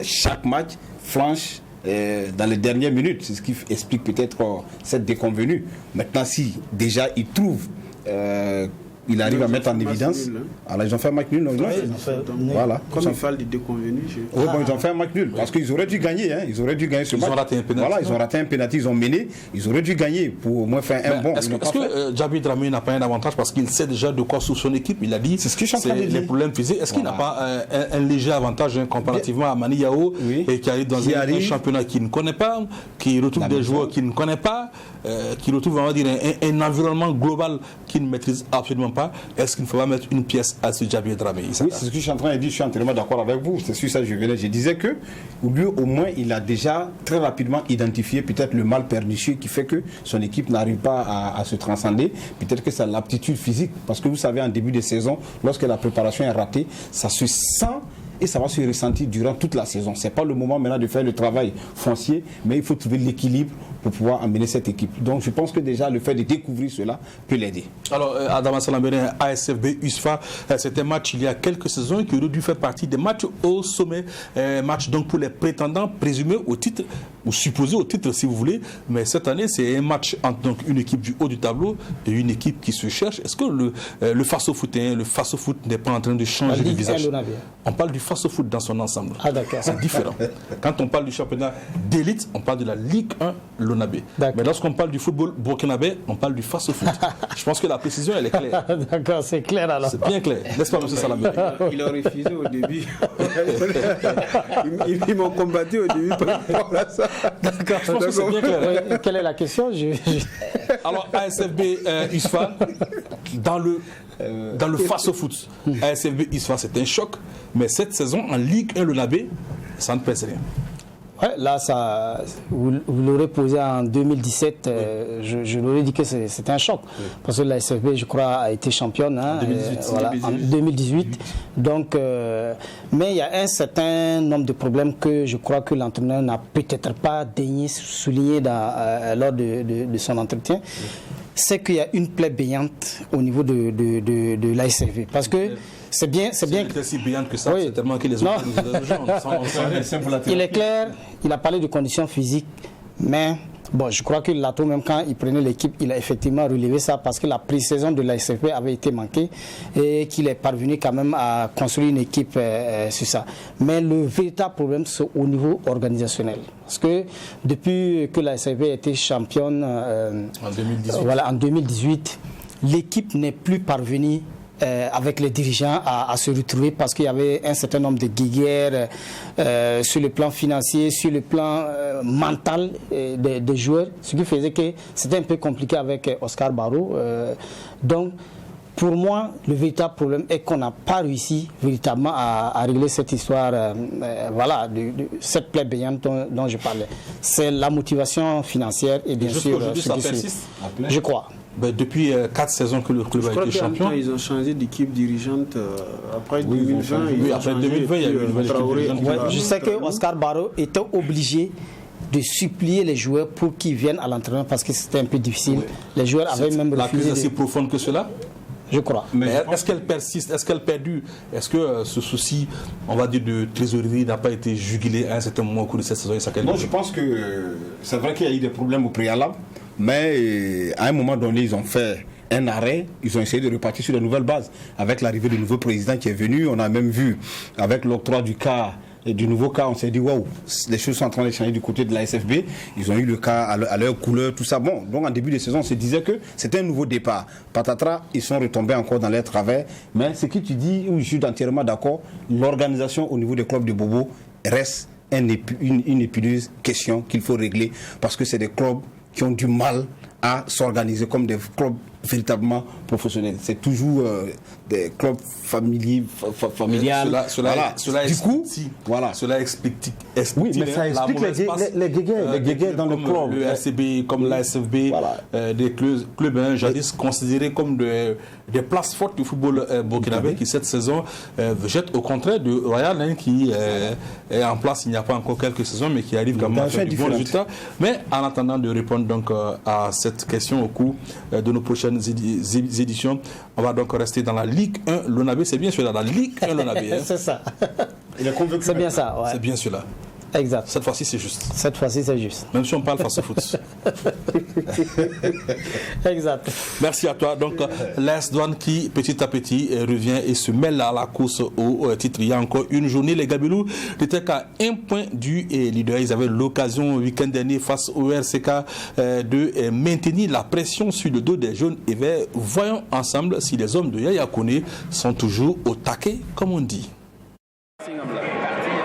chaque match, flanche dans les dernières minutes. C'est ce qui explique peut-être cette déconvenue. Maintenant, si déjà il trouve, il arrive à mettre en évidence. Alors ils ont fait un match nul. Voilà. Comme il fallait des déconvenus. Ils ont fait un match nul parce qu'ils auraient dû gagner. Ils auraient dû gagner ce match. Ils ont raté un pénalty. Voilà, ils ont raté un pénalty, ils ont mené. Ils auraient dû gagner pour au moins faire un bon. Est-ce que Djabi Dramé n'a pas un avantage parce qu'il sait déjà de quoi sous son équipe? Il a dit c'est ce que je suis en train de dire. Les problèmes physiques. Est-ce qu'il n'a pas un léger avantage comparativement à Mani Yao et qui arrive dans un championnat qu'il ne connaît pas, qui retrouve des joueurs qu'il ne connaît pas, qui retrouve, on va dire, un environnement global qu'il ne maîtrise absolument pas? Est-ce qu'il ne faut pas mettre une pièce à ce Djabi Dramé? Oui, c'est ce que je suis en train de dire. Je suis entièrement d'accord avec vous. C'est sur ça que je disais que lui, au moins, il a déjà très rapidement identifié peut-être le mal pernicieux qui fait que son équipe n'arrive pas à se transcender. Peut-être que c'est l'aptitude physique. Parce que vous savez, en début de saison, lorsque la préparation est ratée, ça se sent et ça va se ressentir durant toute la saison. Ce n'est pas le moment maintenant de faire le travail foncier, mais il faut trouver l'équilibre pour pouvoir emmener cette équipe. Donc je pense que déjà le fait de découvrir cela peut l'aider. Alors Adama Salambéré, ASFB USFA, c'était un match il y a quelques saisons qui aurait dû faire partie des matchs au sommet, match donc pour les prétendants présumés au titre, ou supposés au titre si vous voulez, mais cette année c'est un match entre donc une équipe du haut du tableau et une équipe qui se cherche. Est-ce que le face-au-foot n'est pas en train de changer de visage? On parle du face-au-foot dans son ensemble. Ah d'accord. C'est différent. Quand on parle du championnat d'élite, on parle de la Ligue 1 Lonabé. Mais lorsqu'on parle du football burkinabé, on parle du face-au-foot. Je pense que la précision, elle est claire. D'accord, c'est clair alors. C'est bien clair, n'est-ce pas, M. Salambé? Il a refusé au début. Ils m'ont combattu au début par rapport à ça. D'accord, je pense que c'est bien clair. Oui, quelle est la question? Alors, ASFB USFA, dans le face-au-foot, ASFB USFA, c'est un choc. Mais cette saison, en Ligue 1 Lonabé, ça ne pèse rien. Ouais, là, vous l'aurez posé en 2017, je l'aurais dit que c'était un choc. Parce que la SFB, je crois, a été championne en 2018. Donc, mais il y a un certain nombre de problèmes que je crois que l'entraîneur n'a peut-être pas daigné souligner lors de son entretien. C'est qu'il y a une plaie béante au niveau de la SFB. Parce que c'est bien si béante que ça, c'est tellement que les autres il est clair, il a parlé de conditions physiques, mais bon, je crois que Lato, même quand il prenait l'équipe, il a effectivement relevé ça parce que la pré-saison de la SFP avait été manquée et qu'il est parvenu quand même à construire une équipe sur ça. Mais le véritable problème, c'est au niveau organisationnel. Parce que depuis que la SFP a été championne en 2018, l'équipe n'est plus parvenue avec les dirigeants à se retrouver parce qu'il y avait un certain nombre de guéguerres sur le plan financier, sur le plan mental des joueurs, ce qui faisait que c'était un peu compliqué avec Oscar Barreau. Donc, pour moi, le véritable problème est qu'on n'a pas réussi véritablement à régler cette histoire, de cette plaie béante dont je parlais. C'est la motivation financière et bien sûr... ça persiste. Je crois. Depuis 4 saisons que le club a été champion. Ils ont changé d'équipe dirigeante après 2020. Après 2020, il y a eu une nouvelle équipe dirigeante. Je sais que Oscar Barreau était obligé de supplier les joueurs pour qu'ils viennent à l'entraînement parce que c'était un peu difficile. Les joueurs avaient même refusé. La crise est si profonde que cela? Je crois. Mais est-ce qu'elle persiste? Est-ce qu'elle perdure? Est-ce que ce souci, on va dire, de trésorerie n'a pas été jugulé à un certain moment au cours de cette saison? Non, je pense que c'est vrai qu'il y a eu des problèmes au préalable, mais à un moment donné, ils ont fait un arrêt, ils ont essayé de repartir sur de nouvelles bases. Avec l'arrivée du nouveau président qui est venu, on a même vu, avec l'octroi du nouveau cas, on s'est dit waouh, les choses sont en train de changer du côté de la SFB. Ils ont eu le cas à leur couleur, tout ça. Bon, donc en début de saison, on se disait que c'était un nouveau départ. Patatras, ils sont retombés encore dans leurs travers. Mais ce que tu dis, où je suis entièrement d'accord, l'organisation au niveau des clubs de Bobo reste une épineuse question qu'il faut régler parce que c'est des clubs qui ont du mal à s'organiser comme des clubs véritablement professionnels. C'est toujours des clubs familiales. Cela explique oui, mais ça explique les guéguerres dans le club. Le RCB, comme la SFB, des clubs jadis considérés comme des places fortes du football burkinabé qui cette saison jettent au contraire de Royal qui est en place il n'y a pas encore quelques saisons mais qui arrive quand même à faire du bon résultat. Mais en attendant de répondre donc à cette question au cours de nos prochaines éditions, on va donc rester dans la Ligue 1 Lonabé. C'est bien cela, la Ligue 1 Lonabé. C'est ça. C'est bien ça. Ouais. C'est bien cela. Exact. Cette fois-ci, c'est juste. Cette fois-ci, c'est juste. Même si on parle face au foot. Exact. Merci à toi. Donc, l'AS Douanes qui, petit à petit, revient et se mêle à la course au titre. Il y a encore une journée. Les Gabelous n'étaient qu'à un point du leader. Ils avaient l'occasion, le week-end dernier, face au RCK, de maintenir la pression sur le dos des jaunes et verts. Voyons ensemble si les hommes de Yaya Kone sont toujours au taquet, comme on dit.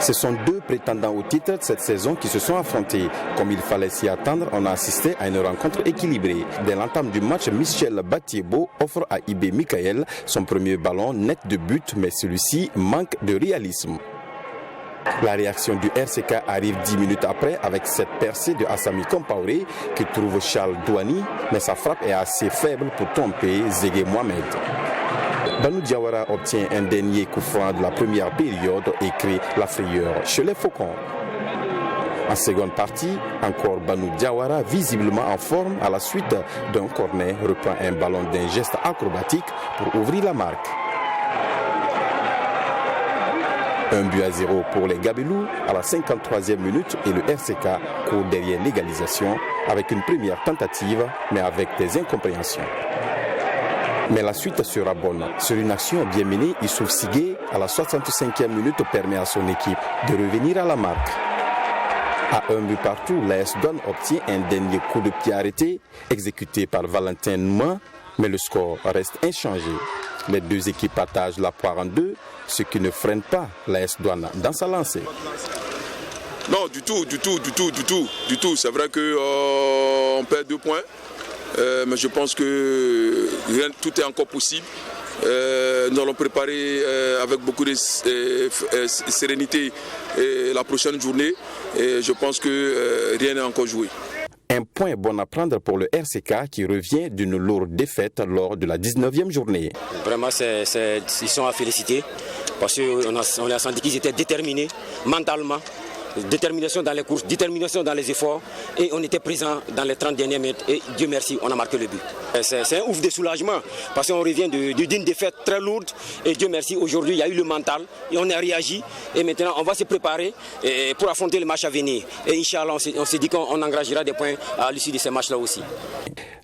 Ce sont deux prétendants au titre cette saison qui se sont affrontés. Comme il fallait s'y attendre, on a assisté à une rencontre équilibrée. Dès l'entame du match, Michel Batiebo offre à Ibé Mikael son premier ballon net de but, mais celui-ci manque de réalisme. La réaction du RCK arrive 10 minutes après avec cette percée de Assami Compaoré qui trouve Charles Douani, mais sa frappe est assez faible pour tromper Zégué Mohamed. Banu Diawara obtient un dernier coup franc de la première période et crée la frayeur chez les Faucons. En seconde partie, encore Banu Diawara, visiblement en forme à la suite d'un corner, reprend un ballon d'un geste acrobatique pour ouvrir la marque. 1-0 pour les Gabelous à la 53e minute et le RCK court derrière l'égalisation avec une première tentative mais avec des incompréhensions. Mais la suite sera bonne. Sur une action bien menée, Issouf Sigué, à la 65e minute, permet à son équipe de revenir à la marque. À 1 but partout, l'AS Douanes obtient un dernier coup de pied arrêté, exécuté par Valentin Nouma, mais le score reste inchangé. Les deux équipes partagent la poire en deux, ce qui ne freine pas l'AS Douanes dans sa lancée. Non, du tout. C'est vrai qu'on perd 2 points. Mais je pense que tout est encore possible. Nous allons préparer avec beaucoup de sérénité la prochaine journée. Et je pense que rien n'est encore joué. Un point bon à prendre pour le RCK qui revient d'une lourde défaite lors de la 19e journée. Vraiment, ils sont à féliciter parce qu'on a senti qu'ils étaient déterminés mentalement. Détermination dans les courses, détermination dans les efforts et on était présent dans les 30 dernières minutes et Dieu merci, on a marqué le but. C'est un ouf de soulagement parce qu'on revient d'une défaite très lourde et Dieu merci, aujourd'hui il y a eu le mental et on a réagi et maintenant on va se préparer pour affronter le match à venir. Et Inch'Allah, on s'est dit qu'on engagera des points à l'issue de ces matchs-là aussi.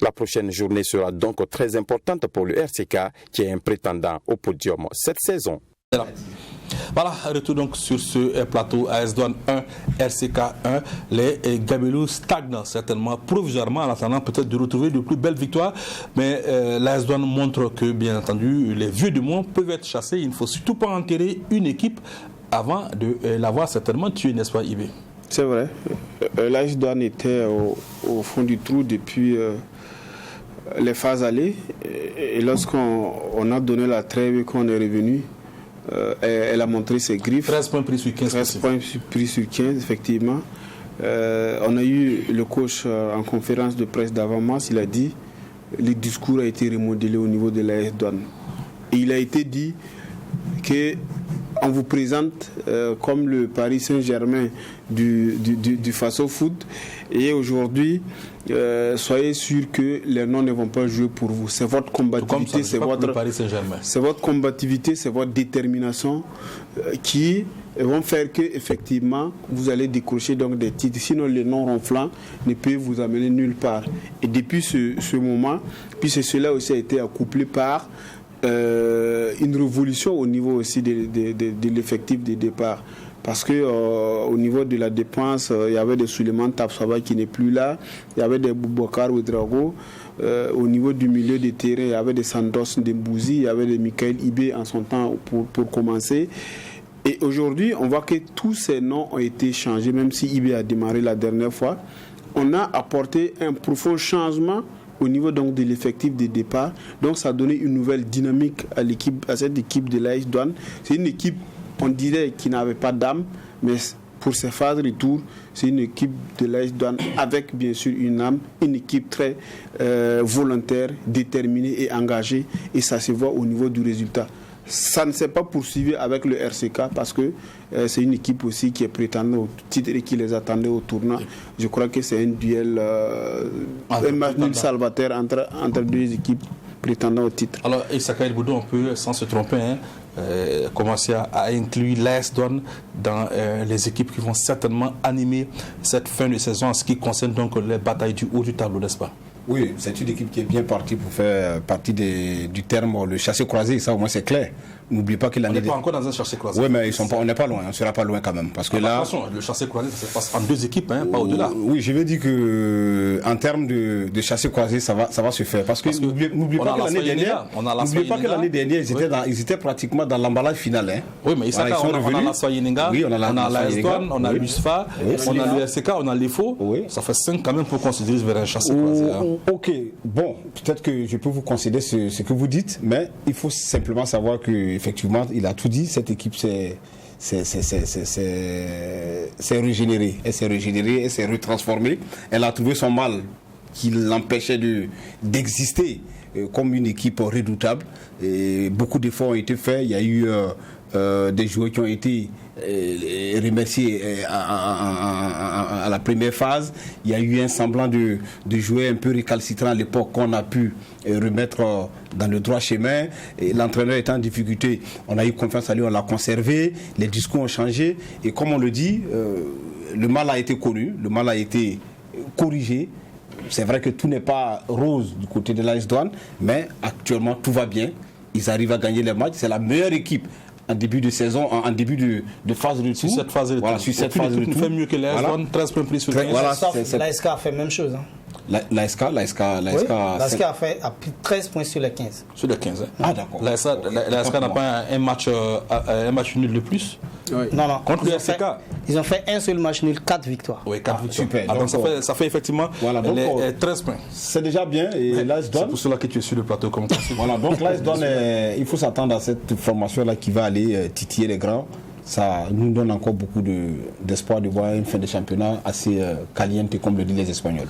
La prochaine journée sera donc très importante pour le RCK qui est un prétendant au podium cette saison. Voilà, retour donc sur ce plateau AS Douanes 1, RCK 1. Les Gabelous stagnent certainement provisoirement en attendant peut-être de retrouver de plus belles victoires. Mais l'AS Douanes montre que bien entendu les vieux du monde peuvent être chassés. Il ne faut surtout pas enterrer une équipe avant de l'avoir certainement tuée, n'est-ce pas Ibé? C'est vrai. L'AS Douanes était au fond du trou depuis les phases allées. Et lorsqu'on a donné la trêve et qu'on est revenu, elle a montré ses griffes. 13 points pris sur 15. 13 points pris sur 15, effectivement. On a eu le coach en conférence de presse d'avant-match, il a dit le discours a été remodelé au niveau de l'AS Douanes. Et il a été dit qu'on vous présente comme le Paris Saint-Germain du Faso Foot. Et aujourd'hui, soyez sûr que les noms ne vont pas jouer pour vous. C'est votre combativité, c'est votre combativité, c'est votre détermination qui vont faire que effectivement vous allez décrocher donc des titres. Sinon, les noms ronflants ne peuvent vous amener nulle part. Et depuis ce moment, puis cela aussi a été accouplé par une révolution au niveau aussi de l'effectif de départ. Parce que au niveau de la dépense, il y avait des Souleymane Tapsaba qui n'est plus là, il y avait des Boubacar Ouedraogo. Au niveau du milieu de terrain, il y avait des Sandos Ndembouzi, il y avait des Michael Ibé en son temps pour commencer. Et aujourd'hui, on voit que tous ces noms ont été changés, même si Ibé a démarré la dernière fois. On a apporté un profond changement au niveau donc de l'effectif de départ. Donc ça a donné une nouvelle dynamique à cette équipe de l'AS Douanes. C'est une équipe, on dirait, qui n'avait pas d'âme, mais pour ces phases de retour, c'est une équipe de l'AS Douanes avec bien sûr une âme, une équipe très volontaire, déterminée et engagée, et ça se voit au niveau du résultat. Ça ne s'est pas poursuivi avec le RCK parce que c'est une équipe aussi qui est prétendante au titre et qui les attendait au tournant. Je crois que c'est un duel, un match nul salvateur entre deux équipes prétendant au titre. Alors, Issaka El Boudou, on peut, sans se tromper, commencer à inclure l'AS Douanes dans les équipes qui vont certainement animer cette fin de saison en ce qui concerne donc les batailles du haut du tableau, n'est-ce pas? Oui, c'est une équipe qui est bien partie pour faire partie du terme le chassé croisé, ça au moins c'est clair. N'oubliez pas que l'année. On n'est pas encore dans un chassé croisé. Oui, mais on n'est pas loin, on ne sera pas loin quand même. Parce que là. Attention, le chassé croisé, ça se passe en deux équipes, pas au-delà. Oui, je veux dire qu'en termes de chassé croisé, ça va se faire. Parce que n'oubliez pas que l'année dernière, ils étaient pratiquement dans l'emballage final. Oui, mais Issaka, on a la Soyeninga, on a l'AS Douanes, on a l'USFA, on a le RCK, on a l'EFO. Ça fait 5 quand même pour qu'on se dirige vers un chassé croisé. Ok, bon, peut-être que je peux vous concéder ce que vous dites, mais il faut simplement savoir qu'effectivement, il a tout dit, cette équipe s'est régénérée, elle s'est retransformée, elle a trouvé son mal qui l'empêchait d'exister comme une équipe redoutable. Et beaucoup d'efforts ont été faits, il y a eu des joueurs qui ont été remerciés à la première phase. Il y a eu un semblant de joueurs un peu récalcitrants à l'époque qu'on a pu remettre dans le droit chemin. L'entraîneur est en difficulté, on a eu confiance à lui, on l'a conservé, les discours ont changé et comme on le dit, le mal a été connu, le mal a été corrigé. C'est vrai que tout n'est pas rose du côté de l'AS Douanes, mais actuellement tout va bien, ils arrivent à gagner les matchs, c'est la meilleure équipe en début de saison, en début de phase de retour. Sur cette phase de retour. Voilà, sur cette phase de retour. Fait mieux que l'AS Douanes, 13 points pris sur 15. Voilà, l'ASK a fait la même chose. L'ASK a fait 13 points sur les 15. Sur les 15. Ah d'accord. L'ASK n'a pas un match nul de plus. Oui. Non. Contre le RCK. Ils ont fait un seul match nul, 4 victoires. Oui, 4 victoires. Super. Donc ça fait effectivement les 13 points. C'est déjà bien. Et l'AS Douanes. C'est pour cela que tu es sur le plateau comme conseiller. Voilà, donc l'AS Douanes, il faut s'attendre à cette formation-là qui va aller titiller les grands. Ça nous donne encore beaucoup d'espoir de voir une fin de championnat assez caliente, comme le disent les Espagnols.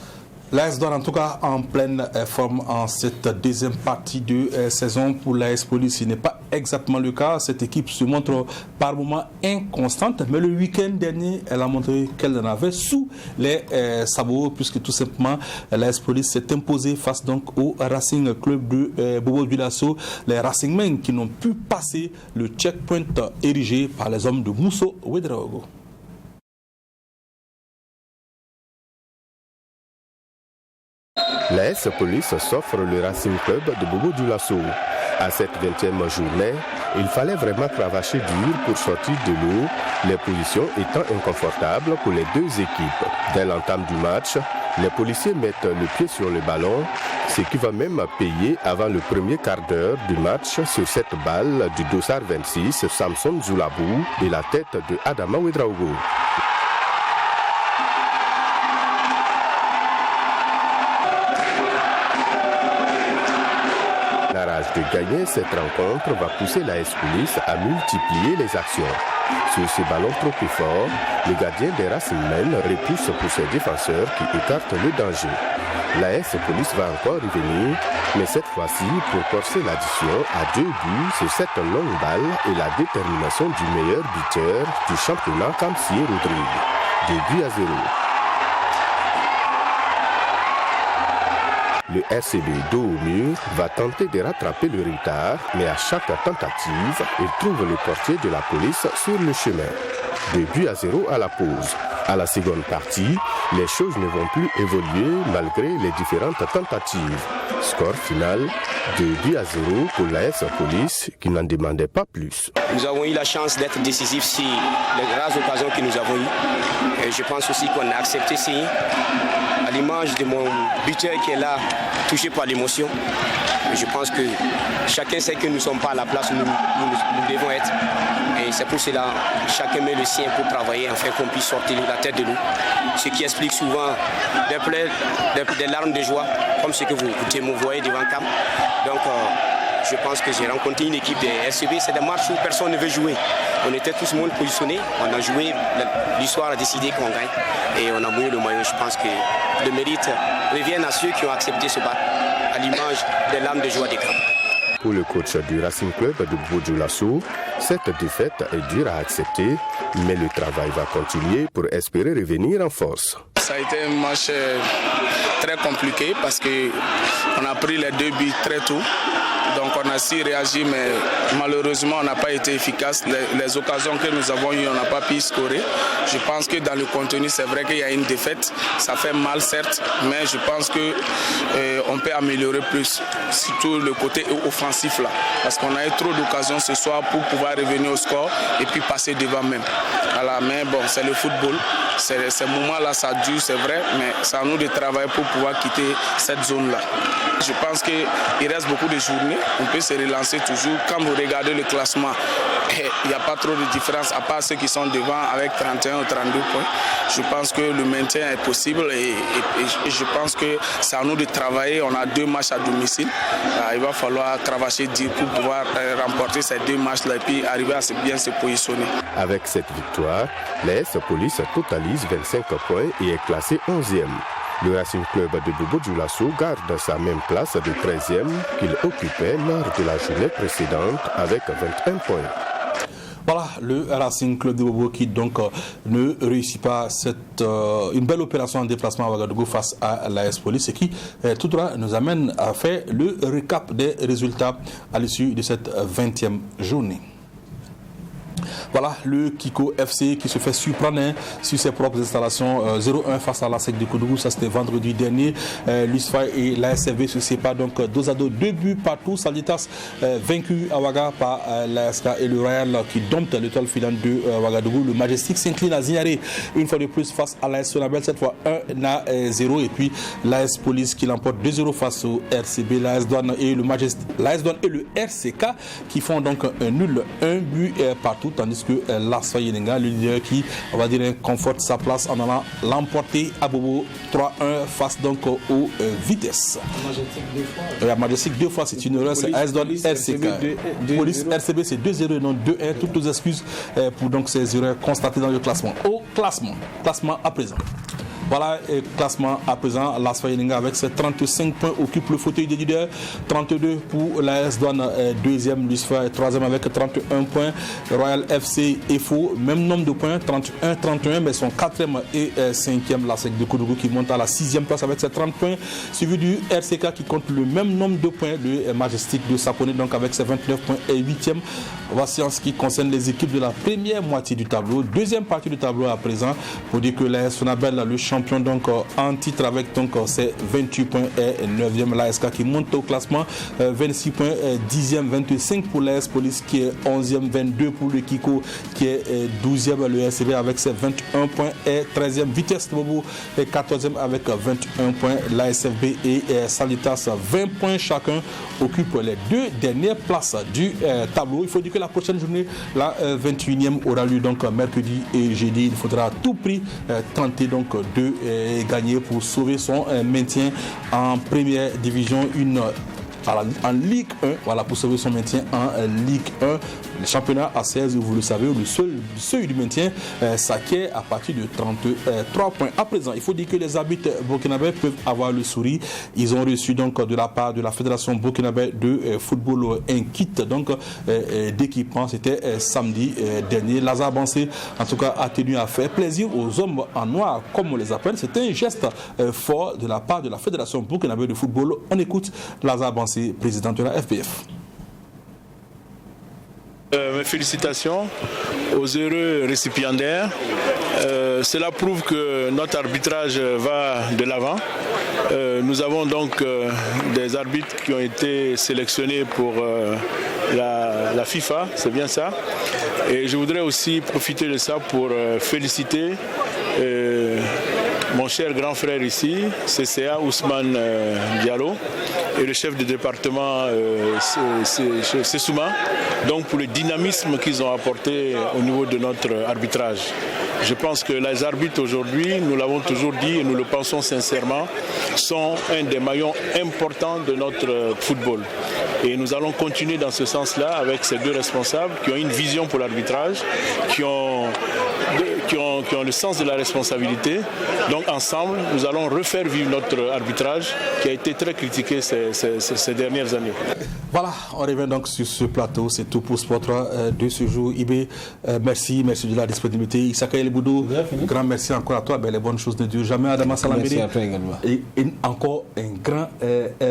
L'AS Douanes en tout cas en pleine forme en cette deuxième partie de saison. Pour l'AS Police, ce n'est pas exactement le cas. Cette équipe se montre par moments inconstante, mais le week-end dernier, elle a montré qu'elle en avait sous les sabots, puisque tout simplement l'AS Police s'est imposée face donc au Racing Club de Bobo Dioulasso. Les Racingmen qui n'ont pu passer le checkpoint érigé par les hommes de Mousso Ouedraogo. L'AS Police s'offre le Racing Club de Bobo Dioulasso. À cette 20e journée, il fallait vraiment cravacher dur pour sortir de l'eau, les positions étant inconfortables pour les deux équipes. Dès l'entame du match, les policiers mettent le pied sur le ballon, ce qui va même payer avant le premier quart d'heure du match sur cette balle du dossard 26, Samson Zoulabou, et la tête de Adama Ouedraogo. La rage de gagner cette rencontre va pousser l'AS Police à multiplier les actions. Sur ces ballons trop plus forts, le gardien des Racingmen repousse pour ses défenseurs qui écartent le danger. L'AS Police va encore revenir, mais cette fois-ci pour corser l'addition à 2 buts sur cette longue balle et la détermination du meilleur buteur du championnat, Kamsié Rodrigue. 2 buts à 0. Le RCB dos au mur va tenter de rattraper le retard, mais à chaque tentative, il trouve le portier de la police sur le chemin. 2 buts à 0 à la pause. À la seconde partie, les choses ne vont plus évoluer malgré les différentes tentatives. Score final, 2 buts à 0 pour l'AS Police qui n'en demandait pas plus. Nous avons eu la chance d'être décisifs sur les rares occasions que nous avons eues. Et je pense aussi qu'on a accepté ça. À l'image de mon buteur qui est là, touché par l'émotion. Je pense que chacun sait que nous ne sommes pas à la place où nous devons être. Et c'est pour cela que chacun met le sien pour travailler afin qu'on puisse sortir la tête de l'eau. Ce qui explique souvent des larmes de joie, comme ce que vous voyez devant Cap. Donc je pense que j'ai rencontré une équipe de RCB. C'est des matchs où personne ne veut jouer. On était tous le monde positionnés. On a joué, l'histoire a décidé qu'on gagne. Et on a mouillé le maillot. Je pense que le mérite revient à ceux qui ont accepté ce battre, à l'image des larmes de joie des Cap. Pour le coach du Racing Club de Bobo Dioulasso, cette défaite est dure à accepter, mais le travail va continuer pour espérer revenir en force. Ça a été un match très compliqué parce qu'on a pris les 2 buts très tôt. Donc on a su réagir, mais malheureusement on n'a pas été efficace. Les occasions que nous avons eues, on n'a pas pu scorer. Je pense que dans le contenu, c'est vrai qu'il y a une défaite. Ça fait mal certes, mais je pense qu'on peut améliorer plus, surtout le côté offensif là. Parce qu'on a eu trop d'occasions ce soir pour pouvoir revenir au score et puis passer devant même. Voilà, mais bon, c'est le football. Ces moments-là, ça dure, c'est vrai, mais c'est à nous de travailler pour pouvoir quitter cette zone-là. Je pense qu'il reste beaucoup de journées. On peut se relancer toujours. Quand vous regardez le classement, il n'y a pas trop de différence, à part ceux qui sont devant avec 31 ou 32 points. Je pense que le maintien est possible et je pense que c'est à nous de travailler. On a 2 matchs à domicile. Il va falloir cravacher dur pour pouvoir remporter ces 2 matchs-là et puis arriver à bien se positionner. Avec cette victoire, l'AS Police totalise 25 points et est classé 11e. Le Racing Club de Bobo Dioulasso garde sa même place de 13e qu'il occupait lors de la journée précédente avec 21 points. Voilà, le Racing Club de Bobo qui donc ne réussit pas une belle opération en déplacement à Ouagadougou face à l'AS Police et qui tout droit nous amène à faire le récap des résultats à l'issue de cette 20e journée. Voilà le Kiko FC qui se fait surprendre sur ses propres installations 0-1 face à la SEC de Koudougou. Ça c'était vendredi dernier. L'USFA et l'ASFV se séparent donc 2-2, 2 buts partout. Salitas vaincu à Ouaga par l'ASK et le Royal qui dompte l'étoile filante de Ouagadougou. Le Majestic s'incline à Zignaré une fois de plus face à l'AS Sonabel, cette fois 1-0. Et puis l'AS Police qui l'emporte 2-0 face au RCB. L'AS Douane et le RCK qui font donc un nul, 1 but partout. tandis que l'AS Yenenga, le leader qui, on va dire, conforte sa place en allant l'emporter à Bobo 3-1 face donc aux Vitesse. La Majestic 2 fois, c'est une erreur, c'est AS Douanes RCK. Police RCB, c'est 2-0 et non 2-1. Toutes nos excuses pour donc ces erreurs constatées dans le classement. Au classement à présent. Voilà, classement à présent, l'AS Yenenga avec ses 35 points occupe le fauteuil des leaders, 32 pour l'AS Douanes, deuxième, Lucifer troisième avec 31 points, Royal FC EFO, même nombre de points, 31, mais son quatrième et cinquième, la SEC de Koudougou qui monte à la sixième place avec ses 30 points, suivi du RCK qui compte le même nombre de points, le Majestic de Sapone donc avec ses 29 points et huitième. Voici en ce qui concerne les équipes de la première moitié du tableau, deuxième partie du tableau à présent, pour dire que l'AS Sonabel, le champion donc en titre avec donc ses 28 points et 9e, l'ASK qui monte au classement, 26 points, 10e, 25 pour l'AS Police qui est 11e, 22 pour le Kiko qui est 12e, le SCB avec ses 21 points et 13e, Vitesse Bobo est 14e avec 21 points, l'ASFB et Salitas 20 points chacun occupent les deux dernières places du tableau. Il faut dire que la prochaine journée, la 21e aura lieu donc mercredi et jeudi. Il faudra à tout prix tenter donc de gagner pour sauver son maintien en première division 1 en Ligue 1, voilà, pour sauver son maintien en Ligue 1. Le championnat à 16, vous le savez, le seuil du maintien s'acquiert à partir de 33 points. À présent, il faut dire que les arbitres burkinabés peuvent avoir le sourire. Ils ont reçu donc de la part de la Fédération burkinabé de football un kit donc d'équipement. C'était samedi dernier. Lazare Bansé, en tout cas, a tenu à faire plaisir aux hommes en noir, comme on les appelle. C'est un geste fort de la part de la Fédération burkinabé de football. On écoute Lazare Bansé, président de la FPF. Mes félicitations aux heureux récipiendaires. Cela prouve que notre arbitrage va de l'avant. Nous avons donc des arbitres qui ont été sélectionnés pour la FIFA, c'est bien ça. Et je voudrais aussi profiter de ça pour féliciter mon cher grand frère ici, CCA Ousmane Diallo, et le chef de département Sessouma, donc pour le dynamisme qu'ils ont apporté au niveau de notre arbitrage. Je pense que les arbitres aujourd'hui, nous l'avons toujours dit et nous le pensons sincèrement, sont un des maillons importants de notre football. Et nous allons continuer dans ce sens-là avec ces deux responsables qui ont une vision pour l'arbitrage, qui ont le sens de la responsabilité. Donc ensemble, nous allons refaire vivre notre arbitrage qui a été très critiqué ces dernières années. Voilà, on revient donc sur ce plateau. C'est tout pour Sport 3 de ce jour. Ibé, merci de la disponibilité. Issaka El Boudou, grand merci encore à toi. Les bonnes choses de Dieu. Jamais Adama Salambiri. Merci à toi également. Et encore un grand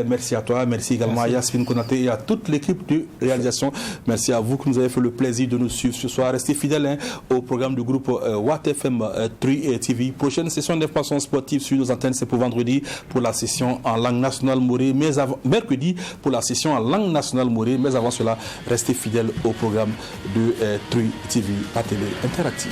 merci à toi. Merci également à Yasmine Konaté et à toute l'équipe de réalisation. Merci à vous qui nous avez fait le plaisir de nous suivre ce soir. Restez fidèles au programme du groupe Watt FM 3 TV. Prochaine session d'information sportive sur nos antennes, c'est pour vendredi pour la session en langue nationale morée, mais mercredi pour la session en langue nationale morée. Mais avant cela, restez fidèles au programme de 3 TV, la télé interactive.